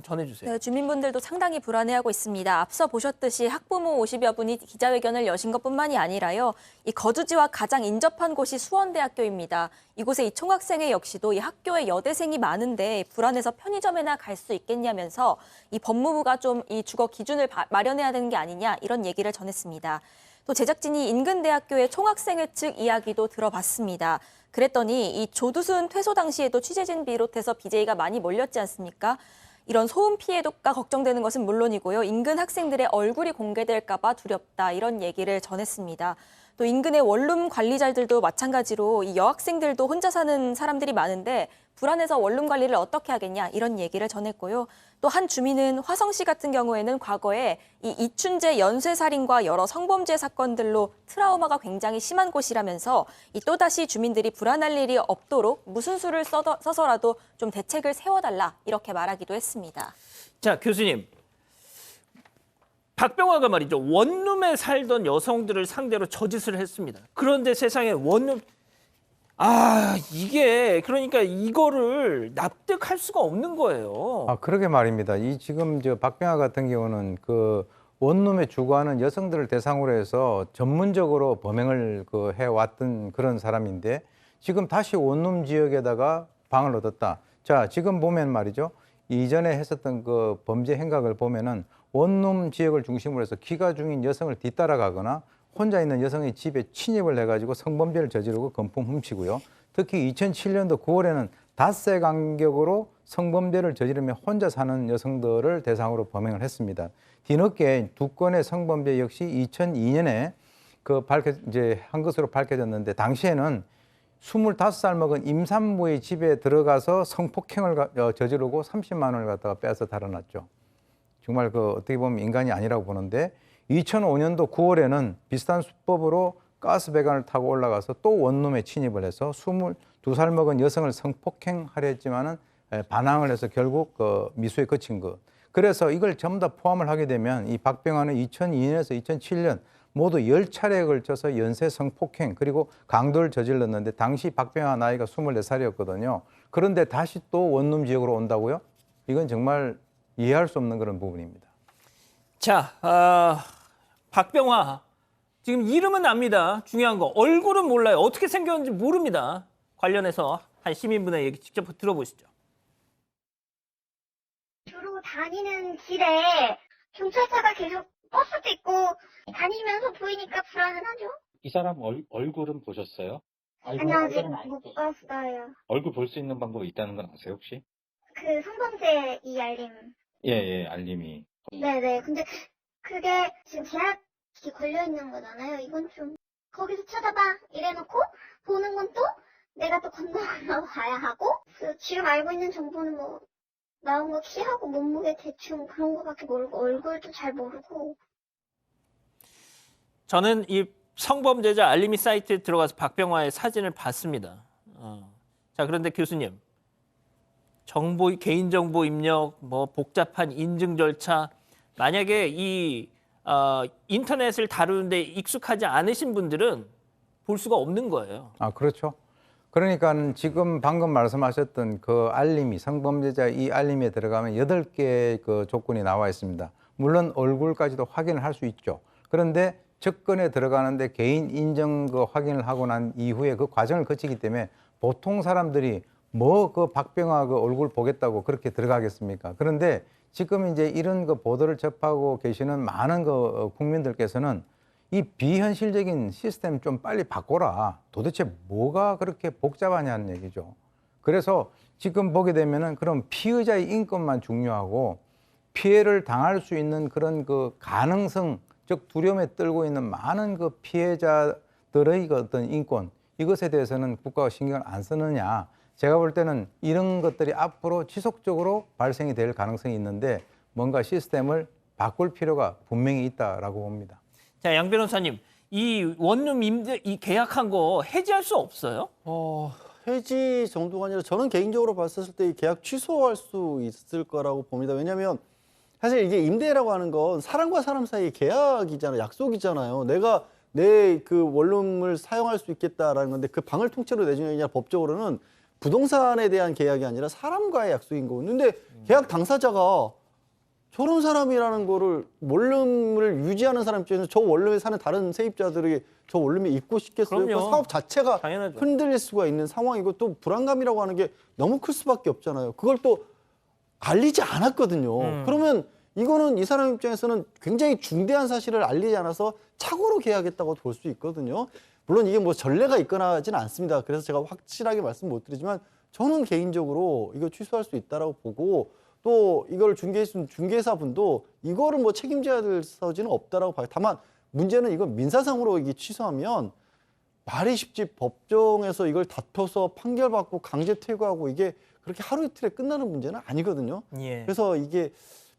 전해주세요. 네, 주민분들도 상당히 불안해하고 있습니다. 앞서 보셨듯이 학부모 50여 분이 기자회견을 여신 것뿐만이 아니라요. 이 거주지와 가장 인접한 곳이 수원대학교입니다. 이곳에 이 총학생회 역시도 이 학교에 여대생이 많은데 불안해서 편의점에나 갈 수 있겠냐면서 이 법무부가 좀 이 주거 기준을 마련해야 되는 게 아니냐 이런 얘기를 전했습니다. 또 제작진이 인근 대학교의 총학생회 측 이야기도 들어봤습니다. 그랬더니 이 조두순 퇴소 당시에도 취재진 비롯해서 BJ가 많이 몰렸지 않습니까? 이런 소음 피해가 걱정되는 것은 물론이고요. 인근 학생들의 얼굴이 공개될까 봐 두렵다 이런 얘기를 전했습니다. 또 인근의 원룸 관리자들도 마찬가지로 이 여학생들도 혼자 사는 사람들이 많은데 불안해서 원룸 관리를 어떻게 하겠냐 이런 얘기를 전했고요. 또 한 주민은 화성시 같은 경우에는 과거에 이 이춘재 연쇄살인과 여러 성범죄 사건들로 트라우마가 굉장히 심한 곳이라면서 이 또다시 주민들이 불안할 일이 없도록 무슨 수를 써서라도 좀 대책을 세워달라 이렇게 말하기도 했습니다. 자, 교수님. 박병화가 말이죠. 원룸에 살던 여성들을 상대로 저짓을 했습니다. 그런데 세상에 원룸 이게 그러니까 이거를 납득할 수가 없는 거예요. 그러게 말입니다. 이 지금 박병화 같은 경우는 그 원룸에 주거하는 여성들을 대상으로 해서 전문적으로 범행을 해왔던 그런 사람인데 지금 다시 원룸 지역에다가 방을 얻었다. 자, 지금 보면 말이죠. 이전에 했었던 그 범죄 행각을 보면은 원룸 지역을 중심으로 해서 귀가 중인 여성을 뒤따라가거나 혼자 있는 여성의 집에 침입을 해가지고 성범죄를 저지르고 금품 훔치고요. 특히 2007년도 9월에는 닷새 간격으로 성범죄를 저지르며 혼자 사는 여성들을 대상으로 범행을 했습니다. 뒤늦게 두 건의 성범죄 역시 2002년에 한 것으로 밝혀졌는데 당시에는 25살 먹은 임산부의 집에 들어가서 성폭행을 저지르고 30만 원을 갖다가 빼앗아 달아났죠. 정말 어떻게 보면 인간이 아니라고 보는데 2005년도 9월에는 비슷한 수법으로 가스배관을 타고 올라가서 또 원룸에 침입을 해서 22살 먹은 여성을 성폭행하려 했지만은 반항을 해서 결국 미수에 그친 것. 그래서 이걸 전부 다 포함을 하게 되면 이 박병화는 2002년에서 2007년 모두 10차례에 걸쳐서 연쇄 성폭행 그리고 강도를 저질렀는데 당시 박병화 나이가 24살이었거든요. 그런데 다시 또 원룸 지역으로 온다고요? 이건 정말 이해할 수 없는 그런 부분입니다. 자, 박병화 지금 이름은 압니다. 중요한 거 얼굴은 몰라요. 어떻게 생겼는지 모릅니다. 관련해서 한 시민분의 얘기 직접 들어보시죠. 주로 다니는 길에 경찰차가 계속 버스도 있고 다니면서 보이니까 불안은 하죠. 이 사람 얼굴은 보셨어요? 아니 아직 못 봤어요. 얼굴 볼 수 있는 방법이 있다는 건 아세요 혹시? 그 성범죄 이 알림. 예, 알림이. 네네. 근데 그게 지금 제약이 걸려 있는 거잖아요. 이건 좀 거기서 찾아봐 이래놓고 보는 건 또 내가 또 건너가서 봐야 하고 지금 알고 있는 정보는 뭐 나온 거 키하고 몸무게 대충 그런 거밖에 모르고 얼굴도 잘 모르고. 저는 이 성범죄자 알림이 사이트에 들어가서 박병화의 사진을 봤습니다. 자, 그런데 교수님, 개인정보 입력, 복잡한 인증 절차, 만약에 이 인터넷을 다루는데 익숙하지 않으신 분들은 볼 수가 없는 거예요. 그렇죠. 그러니까 지금 방금 말씀하셨던 그 알림이 성범죄자 이 알림에 들어가면 8개의 그 조건이 나와 있습니다. 물론 얼굴까지도 확인을 할 수 있죠. 그런데 접근에 들어가는데 개인 인증 그 확인을 하고 난 이후에 그 과정을 거치기 때문에 보통 사람들이 뭐 그 박병화 그 얼굴 보겠다고 그렇게 들어가겠습니까? 그런데 지금 이제 이런 그 보도를 접하고 계시는 많은 그 국민들께서는 이 비현실적인 시스템 좀 빨리 바꿔라. 도대체 뭐가 그렇게 복잡하냐는 얘기죠. 그래서 지금 보게 되면은 그런 피의자의 인권만 중요하고 피해를 당할 수 있는 그런 그 가능성, 즉 두려움에 떨고 있는 많은 그 피해자들의 그 어떤 인권, 이것에 대해서는 국가가 신경을 안 쓰느냐. 제가 볼 때는 이런 것들이 앞으로 지속적으로 발생이 될 가능성이 있는데 뭔가 시스템을 바꿀 필요가 분명히 있다라고 봅니다. 자, 양 변호사님, 이 원룸 임대 이 계약한 거 해지할 수 없어요? 해지 정도가 아니라 저는 개인적으로 봤을 때 이 계약 취소할 수 있을 거라고 봅니다. 왜냐하면 사실 이게 임대라고 하는 건 사람과 사람 사이의 계약이잖아요. 약속이잖아요. 내가 내 그 원룸을 사용할 수 있겠다라는 건데 그 방을 통째로 내주는 게 아니라 법적으로는 부동산에 대한 계약이 아니라 사람과의 약속인 거고. 근데 계약 당사자가 저런 사람이라는 거를 원룸을 유지하는 사람 입장에서 저 원룸에 사는 다른 세입자들에게 저 원룸에 있고 싶겠어요? 그 사업 자체가 당연하죠. 흔들릴 수가 있는 상황이고 또 불안감이라고 하는 게 너무 클 수밖에 없잖아요. 그걸 또 알리지 않았거든요. 그러면 이거는 이 사람 입장에서는 굉장히 중대한 사실을 알리지 않아서 착오로 계약했다고 볼 수 있거든요. 물론 이게 뭐 전례가 있거나 하지는 않습니다. 그래서 제가 확실하게 말씀 못 드리지만 저는 개인적으로 이거 취소할 수 있다라고 보고 또 이걸 중개사분도 이거를 뭐 책임져야 될 소지는 없다라고 봐요. 다만 문제는 이건 민사상으로 이게 취소하면 말이 쉽지 법정에서 이걸 다퉈서 판결받고 강제 퇴거하고 이게 그렇게 하루 이틀에 끝나는 문제는 아니거든요. 예. 그래서 이게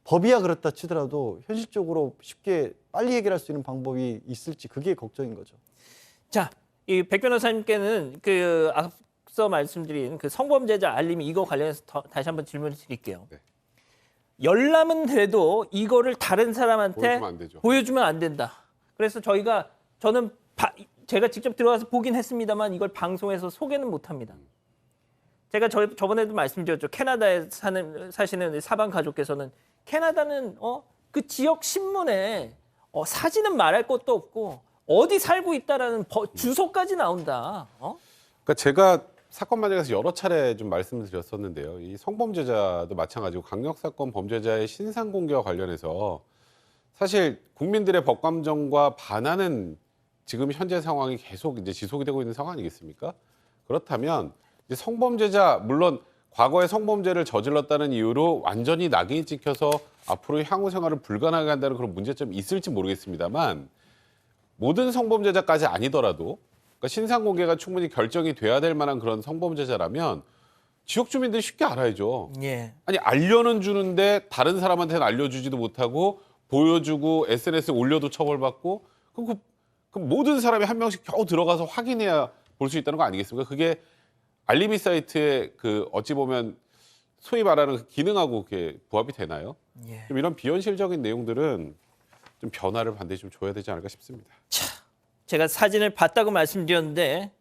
법이야 그렇다 치더라도 현실적으로 쉽게 빨리 해결할 수 있는 방법이 있을지 그게 걱정인 거죠. 자, 이 백 변호사님께는 그 앞서 말씀드린 그 성범죄자 알림이 이거 관련해서 다시 한번 질문을 드릴게요. 네. 열람은 돼도 이거를 다른 사람한테 보여주면 안 되죠. 보여주면 안 된다. 그래서 저는 제가 직접 들어가서 보긴 했습니다만 이걸 방송에서 소개는 못합니다. 제가 저번에도 말씀드렸죠. 캐나다에 사시는 사방 가족께서는 캐나다는 그 지역 신문에 사진은 말할 것도 없고 어디 살고 있다라는 주소까지 나온다. 그러니까 제가 사건 과정에서 여러 차례 좀 말씀을 드렸었는데요. 이 성범죄자도 마찬가지고 강력사건 범죄자의 신상 공개와 관련해서 사실 국민들의 법감정과 반하는 지금 현재 상황이 계속 이제 지속이 되고 있는 상황 아니겠습니까? 그렇다면 이제 성범죄자 물론 과거에 성범죄를 저질렀다는 이유로 완전히 낙인이 찍혀서 앞으로 향후 생활을 불가능하게 한다는 그런 문제점이 있을지 모르겠습니다만 모든 성범죄자까지 아니더라도 그러니까 신상 공개가 충분히 결정이 돼야 될 만한 그런 성범죄자라면 지역 주민들이 쉽게 알아야죠. 예. 아니 알려는 주는데 다른 사람한테는 알려주지도 못하고 보여주고 SNS에 올려도 처벌받고 그럼 모든 사람이 한 명씩 겨우 들어가서 확인해야 볼 수 있다는 거 아니겠습니까? 그게 알림이 사이트의 그 어찌 보면 소위 말하는 그 기능하고 그게 부합이 되나요? 예. 좀 이런 비현실적인 내용들은 좀 변화를 반드시 좀 줘야 되지 않을까 싶습니다. 제가 사진을 봤다고 말씀드렸는데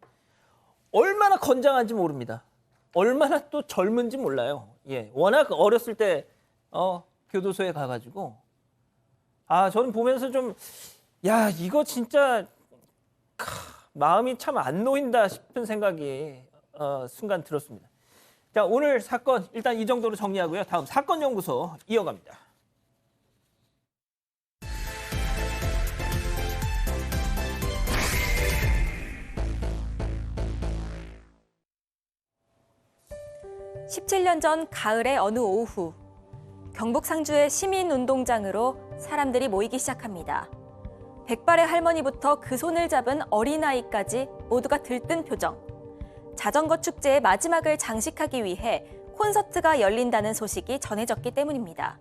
얼마나 건장한지 모릅니다. 얼마나 또 젊은지 몰라요. 예, 워낙 어렸을 때 교도소에 가가지고 저는 보면서 좀 이거 진짜 마음이 참 안 놓인다 싶은 생각이 순간 들었습니다. 자, 오늘 사건 일단 이 정도로 정리하고요. 다음 사건 연구소 이어갑니다. (17년) 전 가을의 어느 오후 경북 상주의 시민운동장으로 사람들이 모이기 시작합니다. 백발의 할머니부터 그 손을 잡은 어린아이까지 모두가 들뜬 표정. 자전거 축제의 마지막을 장식하기 위해 콘서트가 열린다는 소식이 전해졌기 때문입니다.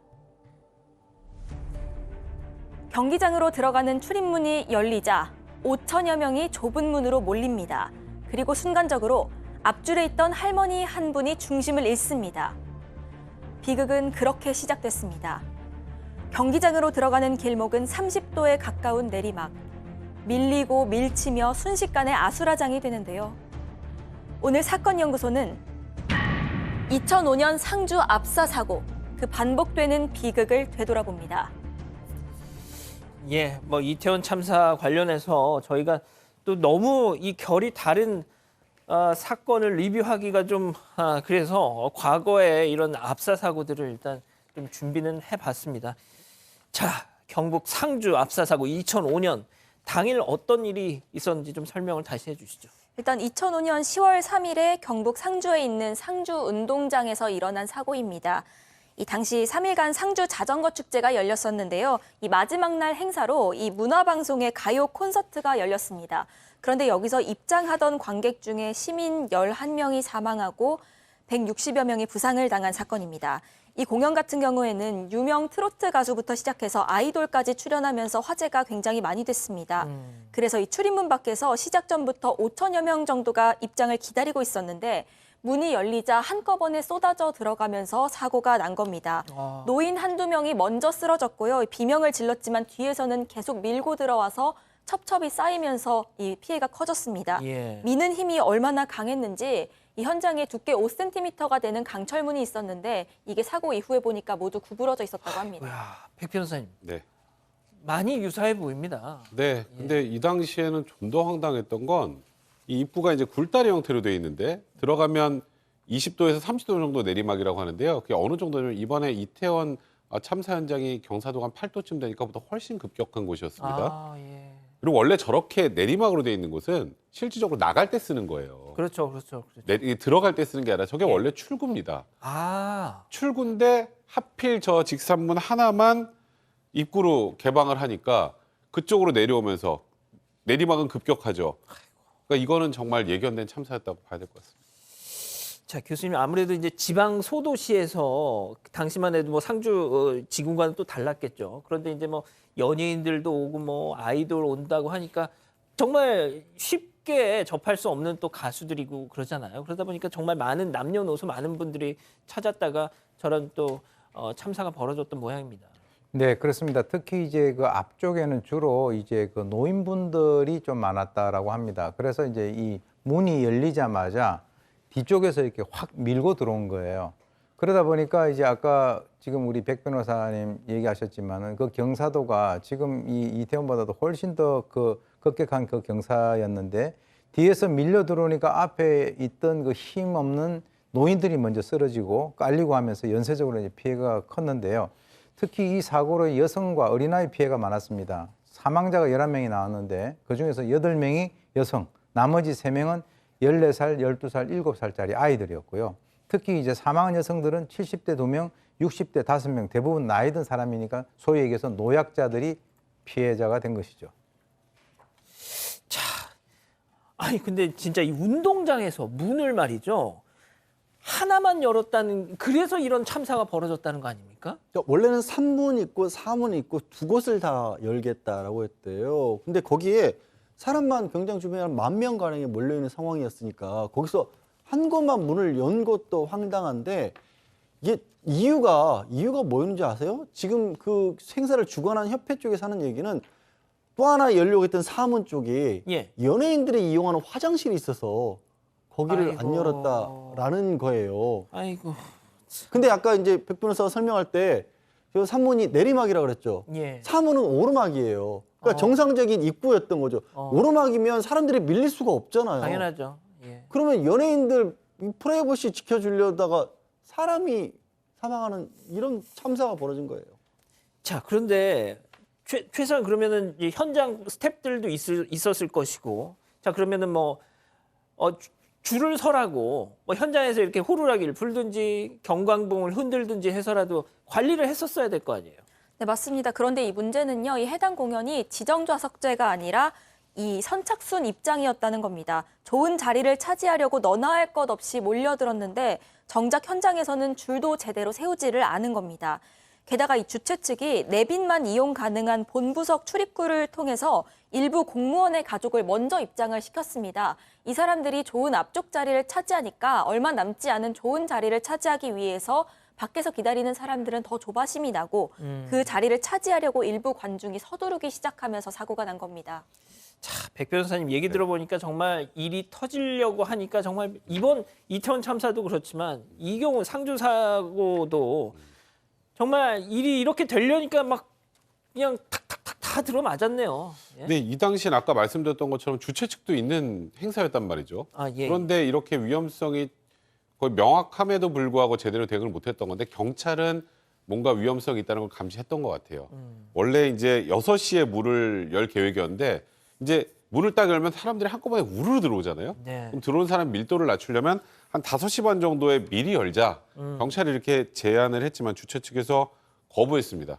경기장으로 들어가는 출입문이 열리자 5천여 명이 좁은 문으로 몰립니다. 그리고 순간적으로 앞줄에 있던 할머니 한 분이 중심을 잃습니다. 비극은 그렇게 시작됐습니다. 경기장으로 들어가는 길목은 30도에 가까운 내리막. 밀리고 밀치며 순식간에 아수라장이 되는데요. 오늘 사건 연구소는 2005년 상주 압사 사고, 그 반복되는 비극을 되돌아봅니다. 예, 뭐 이태원 참사 관련해서 저희가 또 너무 이 결이 다른 사건을 리뷰하기가 좀 그래서 과거에 이런 압사 사고들을 일단 좀 준비는 해봤습니다. 자, 경북 상주 압사 사고 2005년 당일 어떤 일이 있었는지 좀 설명을 다시 해주시죠. 일단 2005년 10월 3일에 경북 상주에 있는 상주 운동장에서 일어난 사고입니다. 이 당시 3일간 상주 자전거 축제가 열렸었는데요. 이 마지막 날 행사로 이 문화방송의 가요 콘서트가 열렸습니다. 그런데 여기서 입장하던 관객 중에 시민 11명이 사망하고 160여 명이 부상을 당한 사건입니다. 이 공연 같은 경우에는 유명 트로트 가수부터 시작해서 아이돌까지 출연하면서 화제가 굉장히 많이 됐습니다. 그래서 이 출입문 밖에서 시작 전부터 5천여 명 정도가 입장을 기다리고 있었는데 문이 열리자 한꺼번에 쏟아져 들어가면서 사고가 난 겁니다. 노인 한두 명이 먼저 쓰러졌고요. 비명을 질렀지만 뒤에서는 계속 밀고 들어와서 첩첩이 쌓이면서 이 피해가 커졌습니다. 예. 미는 힘이 얼마나 강했는지 이 현장에 두께 5cm가 되는 강철문이 있었는데 이게 사고 이후에 보니까 모두 구부러져 있었다고 합니다. 야, 백 변호사님. 네. 많이 유사해 보입니다. 네. 근데 이 당시에는 좀 더 황당했던 건 이 입구가 이제 굴다리 형태로 되어 있는데 들어가면 20도에서 30도 정도 내리막이라고 하는데요. 그게 어느 정도냐면 이번에 이태원 참사 현장이 경사도가 한 8도쯤 되니까보다 훨씬 급격한 곳이었습니다. 예. 그리고 원래 저렇게 내리막으로 되어 있는 곳은 실질적으로 나갈 때 쓰는 거예요. 그렇죠. 들어갈 때 쓰는 게 아니라 저게 원래 출구입니다. 출구인데 하필 저 직산문 하나만 입구로 개방을 하니까 그쪽으로 내려오면서 내리막은 급격하죠. 그러니까 이거는 정말 예견된 참사였다고 봐야 될 것 같습니다. 자, 교수님 아무래도 이제 지방 소도시에서 당시만 해도 뭐 상주 지구과는 또 달랐겠죠. 그런데 이제 뭐 연예인들도 오고 뭐 아이돌 온다고 하니까 정말 쉽게 접할 수 없는 또 가수들이고 그러잖아요. 그러다 보니까 정말 많은 남녀노소 많은 분들이 찾았다가 저런 또 참사가 벌어졌던 모양입니다. 네, 그렇습니다. 특히 이제 그 앞쪽에는 주로 이제 그 노인분들이 좀 많았다라고 합니다. 그래서 이제 이 문이 열리자마자 뒤쪽에서 이렇게 확 밀고 들어온 거예요. 그러다 보니까 이제 아까 지금 우리 백 변호사님 얘기하셨지만은 그 경사도가 지금 이 이태원보다도 훨씬 더 그 급격한 그 경사였는데 뒤에서 밀려 들어오니까 앞에 있던 그 힘 없는 노인들이 먼저 쓰러지고 깔리고 하면서 연쇄적으로 이제 피해가 컸는데요. 특히 이 사고로 여성과 어린아이 피해가 많았습니다. 사망자가 11명이 나왔는데 그중에서 8명이 여성, 나머지 3명은 14살, 12살, 7살짜리 아이들이었고요. 특히 이제 사망한 여성들은 70대 2명, 60대 5명, 대부분 나이 든 사람이니까 소위 얘기해서 노약자들이 피해자가 된 것이죠. 자, 아니 근데 진짜 이 운동장에서 문을 말이죠. 하나만 열었다는, 그래서 이런 참사가 벌어졌다는 거 아닙니까? 원래는 3문 있고 4문 있고 두 곳을 다 열겠다라고 했대요. 근데 거기에 사람만 경장 주변에 한 10,000가량이 몰려있는 상황이었으니까 거기서 한 곳만 문을 연 것도 황당한데 이게 이유가 뭐였는지 아세요? 지금 그 행사를 주관한 협회 쪽에서 하는 얘기는 또 하나 열려고 했던 4문 쪽에 연예인들이 이용하는 화장실이 있어서 거기를 안 열었다라는 거예요. 아이고. 근데 아까 이제 백 변호사가 설명할 때 저 3문이 내리막이라고 그랬죠. 4문은 오르막이에요. 그러니까 정상적인 입구였던 거죠. 오르막이면 사람들이 밀릴 수가 없잖아요. 당연하죠. 그러면 연예인들 프라이버시 지켜주려다가 사람이 사망하는 이런 참사가 벌어진 거예요. 자, 그런데 최소한 그러면은 이 현장 스태프들도 있었을 것이고, 자 그러면은 뭐 줄을 서라고 뭐 현장에서 이렇게 호루라기를 불든지 경광봉을 흔들든지 해서라도 관리를 했었어야 될 거 아니에요. 네, 맞습니다. 그런데 이 문제는요, 이 해당 공연이 지정좌석제가 아니라 이 선착순 입장이었다는 겁니다. 좋은 자리를 차지하려고 너나 할 것 없이 몰려들었는데 정작 현장에서는 줄도 제대로 세우지를 않은 겁니다. 게다가 이 주최 측이 내빈만 이용 가능한 본부석 출입구를 통해서 일부 공무원의 가족을 먼저 입장을 시켰습니다. 이 사람들이 좋은 앞쪽 자리를 차지하니까 얼마 남지 않은 좋은 자리를 차지하기 위해서 밖에서 기다리는 사람들은 더 조바심이 나고 그 자리를 차지하려고 일부 관중이 서두르기 시작하면서 사고가 난 겁니다. 자, 백 변호사님 얘기 들어보니까 정말 일이 터지려고 하니까 정말 이번 이태원 참사도 그렇지만 이 경우 상주 사고도 정말 일이 이렇게 되려니까 막 그냥 탁탁탁 다 들어맞았네요. 예? 근데 이 당시엔 아까 말씀드렸던 것처럼 주최 측도 있는 행사였단 말이죠. 아, 예. 그런데 이렇게 위험성이 거의 명확함에도 불구하고 제대로 대응을 못했던 건데 경찰은 뭔가 위험성이 있다는 걸 감지했던 것 같아요. 원래 이제 6시에 문을 열 계획이었는데 이제 문을 딱 열면 사람들이 한꺼번에 우르르 들어오잖아요. 네. 그럼 들어온 사람 밀도를 낮추려면 한 5시 반 정도에 미리 열자. 경찰이 이렇게 제안을 했지만 주최 측에서 거부했습니다.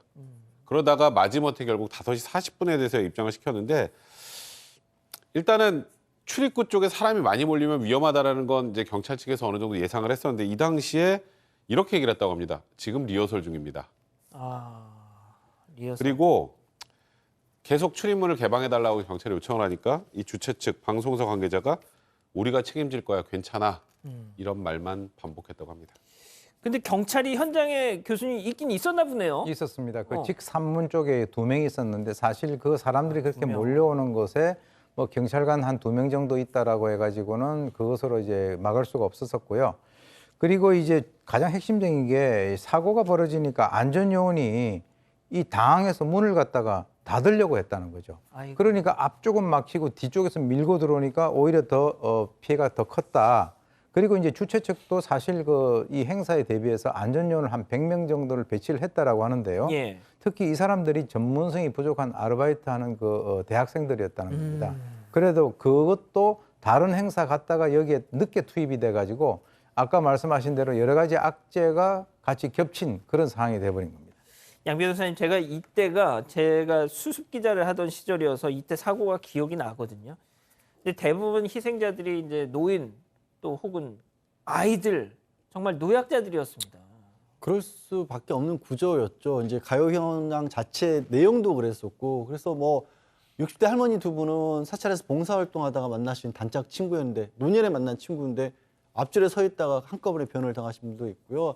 그러다가 마지못해 결국 5시 40분에 대해서 입장을 시켰는데 일단은 출입구 쪽에 사람이 많이 몰리면 위험하다라는 건 이제 경찰 측에서 어느 정도 예상을 했었는데 이 당시에 이렇게 얘기를 했다고 합니다. 지금 리허설 중입니다. 아, 리허설. 그리고 계속 출입문을 개방해달라고 경찰이 요청을 하니까 이 주최 측 방송사 관계자가 우리가 책임질 거야 괜찮아 이런 말만 반복했다고 합니다. 근데 경찰이 현장에 교수님 있긴 있었나 보네요. 있었습니다. 그 직산문 쪽에 2명이 있었는데 사실 그 사람들이 그렇게 몰려오는 곳에 뭐 경찰관 한 2명 정도 있다라고 해가지고는 그것으로 이제 막을 수가 없었었고요. 그리고 이제 가장 핵심적인 게 사고가 벌어지니까 안전요원이 이 당황해서 문을 갖다가 닫으려고 했다는 거죠. 아이고. 그러니까 앞쪽은 막히고 뒤쪽에서 밀고 들어오니까 오히려 더 피해가 더 컸다. 그리고 이제 주최 측도 사실 이 행사에 대비해서 안전요원을 한 100명 정도를 배치를 했다라고 하는데요. 예. 특히 이 사람들이 전문성이 부족한 아르바이트하는 대학생들이었다는 겁니다. 그래도 그것도 다른 행사 갔다가 여기에 늦게 투입이 돼가지고 아까 말씀하신 대로 여러 가지 악재가 같이 겹친 그런 상황이 돼버린 겁니다. 양 변호사님, 제가 이때가 제가 수습 기자를 하던 시절이어서 이때 사고가 기억이 나거든요. 근데 대부분 희생자들이 이제 노인 또 혹은 아이들 정말 노약자들이었습니다. 그럴 수밖에 없는 구조였죠. 이제 가요 현장 자체 내용도 그랬었고, 그래서 뭐 60대 할머니 2분은 사찰에서 봉사활동하다가 만나신 단짝 친구였는데, 노년에 만난 친구인데 앞줄에 서 있다가 한꺼번에 변호를 당하신 분도 있고요.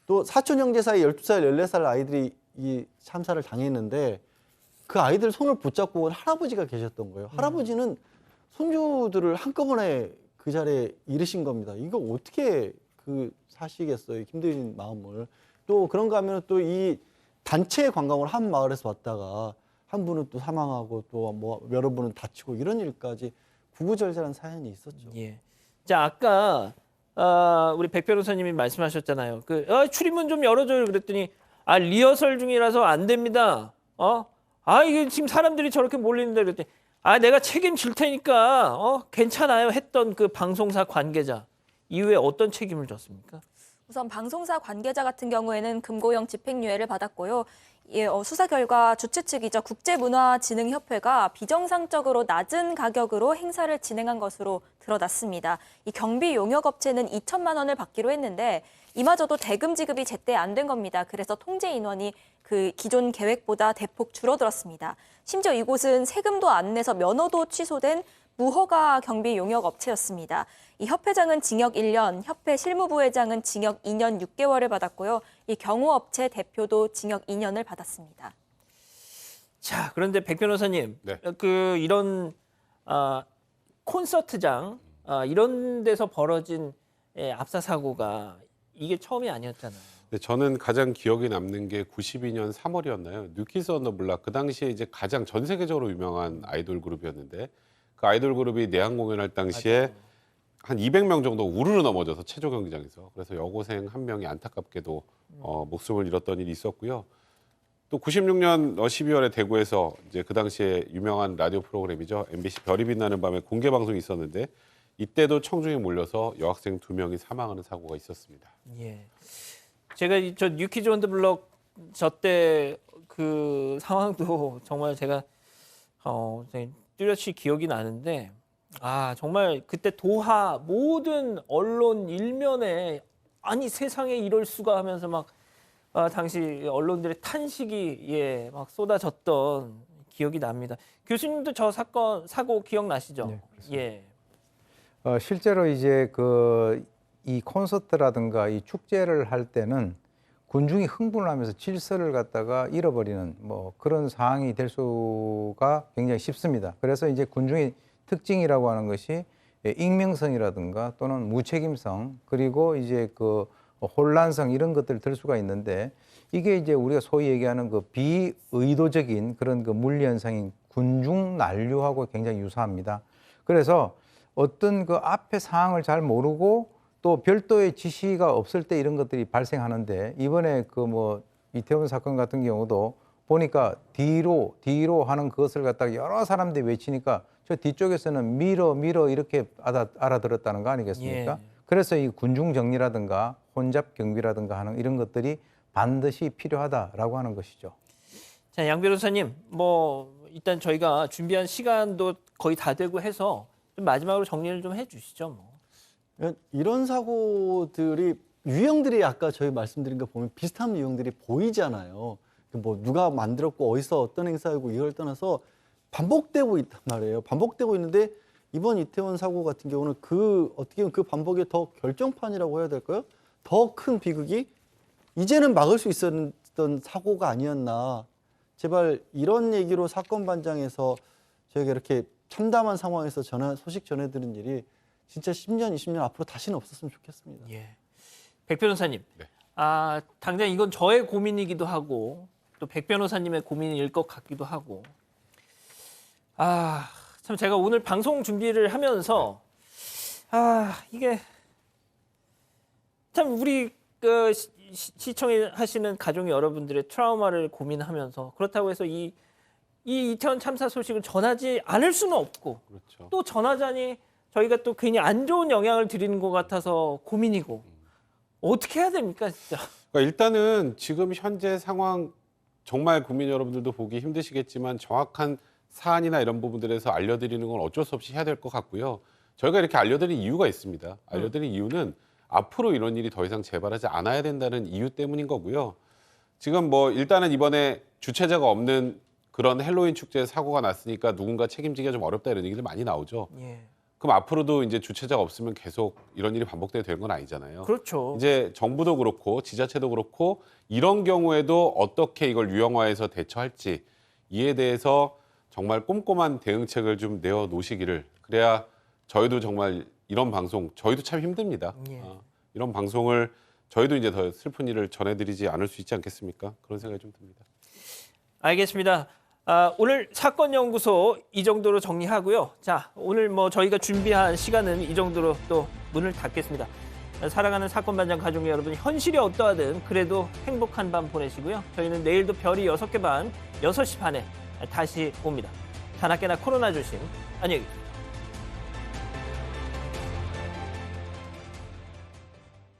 또 사촌 형제 사이 12살, 14살 아이들이 이 참사를 당했는데 그 아이들 손을 붙잡고 온 할아버지가 계셨던 거예요. 할아버지는 손주들을 한꺼번에 그 자리에 이르신 겁니다. 이거 어떻게 사시겠어요? 힘든 마음을. 또 그런가 하면 또 이 단체 관광을 한 마을에서 왔다가 한 분은 또 사망하고 또 뭐 여러 분은 다치고 이런 일까지 구구절절한 사연이 있었죠. 예. 자, 아까 우리 백 변호사님이 말씀하셨잖아요. 출입문 좀 열어줘요. 그랬더니 리허설 중이라서 안 됩니다. 이게 지금 사람들이 저렇게 몰리는데 그랬더니 내가 책임질 테니까 괜찮아요 했던 그 방송사 관계자 이후에 어떤 책임을 졌습니까? 우선 방송사 관계자 같은 경우에는 금고형 집행유예를 받았고요. 수사 결과 주최 측이죠. 국제문화진흥협회가 비정상적으로 낮은 가격으로 행사를 진행한 것으로 드러났습니다. 이 경비 용역업체는 2천만 원을 받기로 했는데 이마저도 대금 지급이 제때 안 된 겁니다. 그래서 통제 인원이 그 기존 계획보다 대폭 줄어들었습니다. 심지어 이곳은 세금도 안 내서 면허도 취소된 무허가 경비 용역 업체였습니다. 이 협회장은 징역 1년, 협회 실무부회장은 징역 2년 6개월을 받았고요. 이 경호업체 대표도 징역 2년을 받았습니다. 자, 그런데 백 변호사님, 네. 이런 콘서트장 이런 데서 벌어진 압사 사고가 이게 처음이 아니었잖아요. 네, 저는 가장 기억에 남는 게 92년 3월이었나요? 뉴키즈 언더 블락. 그 당시에 이제 가장 전 세계적으로 유명한 아이돌 그룹이었는데 그 아이돌 그룹이 내한 공연할 당시에 맞아요. 한 200명 정도 우르르 넘어져서 체조 경기장에서. 그래서 여고생 한 명이 안타깝게도 목숨을 잃었던 일이 있었고요. 또 96년 12월에 대구에서 이제 그 당시에 유명한 라디오 프로그램이죠. MBC 별이 빛나는 밤에 공개 방송이 있었는데 이때도 청중에 몰려서 여학생 2명이 사망하는 사고가 있었습니다. 예. 제가 저 뉴키즈 언더 블럭 저 때 그 상황도 정말 제가 뚜렷이 기억이 나는데 정말 그때 도하 모든 언론 일면에 세상에 이럴 수가 하면서 막 당시 언론들의 탄식이 막 쏟아졌던 기억이 납니다. 교수님도 저 사고 기억나시죠? 네, 그렇습니다. 예. 실제로 이제 이 콘서트라든가 이 축제를 할 때는 군중이 흥분을 하면서 질서를 갖다가 잃어버리는 뭐 그런 상황이 될 수가 굉장히 쉽습니다. 그래서 이제 군중의 특징이라고 하는 것이 익명성이라든가 또는 무책임성 그리고 이제 그 혼란성 이런 것들을 들 수가 있는데 이게 이제 우리가 소위 얘기하는 그 비의도적인 그런 그 물리 현상인 군중 난류하고 굉장히 유사합니다. 그래서 어떤 그 앞에 상황을 잘 모르고 또 별도의 지시가 없을 때 이런 것들이 발생하는데 이번에 그 뭐 이태원 사건 같은 경우도 보니까 뒤로 하는 그것을 갖다가 여러 사람들이 외치니까 저 뒤쪽에서는 밀어 이렇게 알아들었다는 거 아니겠습니까? 예. 그래서 이 군중 정리라든가 혼잡 경비라든가 하는 이런 것들이 반드시 필요하다라고 하는 것이죠. 자, 양 변호사님, 뭐 일단 저희가 준비한 시간도 거의 다 되고 해서 좀 마지막으로 정리를 좀 해주시죠. 뭐. 이런 사고들이 유형들이 아까 저희 말씀드린 거 보면 비슷한 유형들이 보이잖아요. 뭐 누가 만들었고 어디서 어떤 행사이고 이걸 떠나서 반복되고 있단 말이에요. 반복되고 있는데 이번 이태원 사고 같은 경우는 어떻게 보면 그 반복의 더 결정판이라고 해야 될까요? 더 큰 비극이 이제는 막을 수 있었던 사고가 아니었나. 제발 이런 얘기로 사건 반장에서 저희가 이렇게 참담한 상황에서 소식 전해드린 일이 진짜 10년, 20년 앞으로 다시는 없었으면 좋겠습니다. 예. 백 변호사님, 네. 당장 이건 저의 고민이기도 하고 또 백 변호사님의 고민일 것 같기도 하고 참 제가 오늘 방송 준비를 하면서 이게 참 우리 그 시청하시는 가족 여러분들의 트라우마를 고민하면서 그렇다고 해서 이 이태원 참사 소식을 전하지 않을 수는 없고 그렇죠. 또 전하자니 저희가 또 괜히 안 좋은 영향을 드리는 것 같아서 고민이고 어떻게 해야 됩니까 진짜. 그러니까 일단은 지금 현재 상황 정말 국민 여러분들도 보기 힘드시겠지만 정확한 사안이나 이런 부분들에서 알려드리는 건 어쩔 수 없이 해야 될 것 같고요. 저희가 이렇게 알려드린 이유가 있습니다. 알려드린 이유는 앞으로 이런 일이 더 이상 재발하지 않아야 된다는 이유 때문인 거고요. 지금 뭐 일단은 이번에 주최자가 없는 그런 헬로윈 축제 사고가 났으니까 누군가 책임지기가 좀 어렵다 이런 얘기들 많이 나오죠. 예. 그럼 앞으로도 이제 주최자가 없으면 계속 이런 일이 반복되게 되는 건 아니잖아요. 그렇죠. 이제 정부도 그렇고 지자체도 그렇고 이런 경우에도 어떻게 이걸 유형화해서 대처할지 이에 대해서 정말 꼼꼼한 대응책을 좀 내어 놓으시기를 그래야 저희도 정말 이런 방송 저희도 참 힘듭니다. 예. 이런 방송을 저희도 이제 더 슬픈 일을 전해드리지 않을 수 있지 않겠습니까? 그런 생각이 좀 듭니다. 알겠습니다. 오늘 사건연구소 이 정도로 정리하고요. 자, 오늘 뭐 저희가 준비한 시간은 이 정도로 또 문을 닫겠습니다. 사랑하는 사건반장 가족 여러분, 현실이 어떠하든 그래도 행복한 밤 보내시고요. 저희는 내일도 별이 6개 반, 6시 반에 다시 옵니다. 자나깨나 코로나 조심. 안녕히 계세요.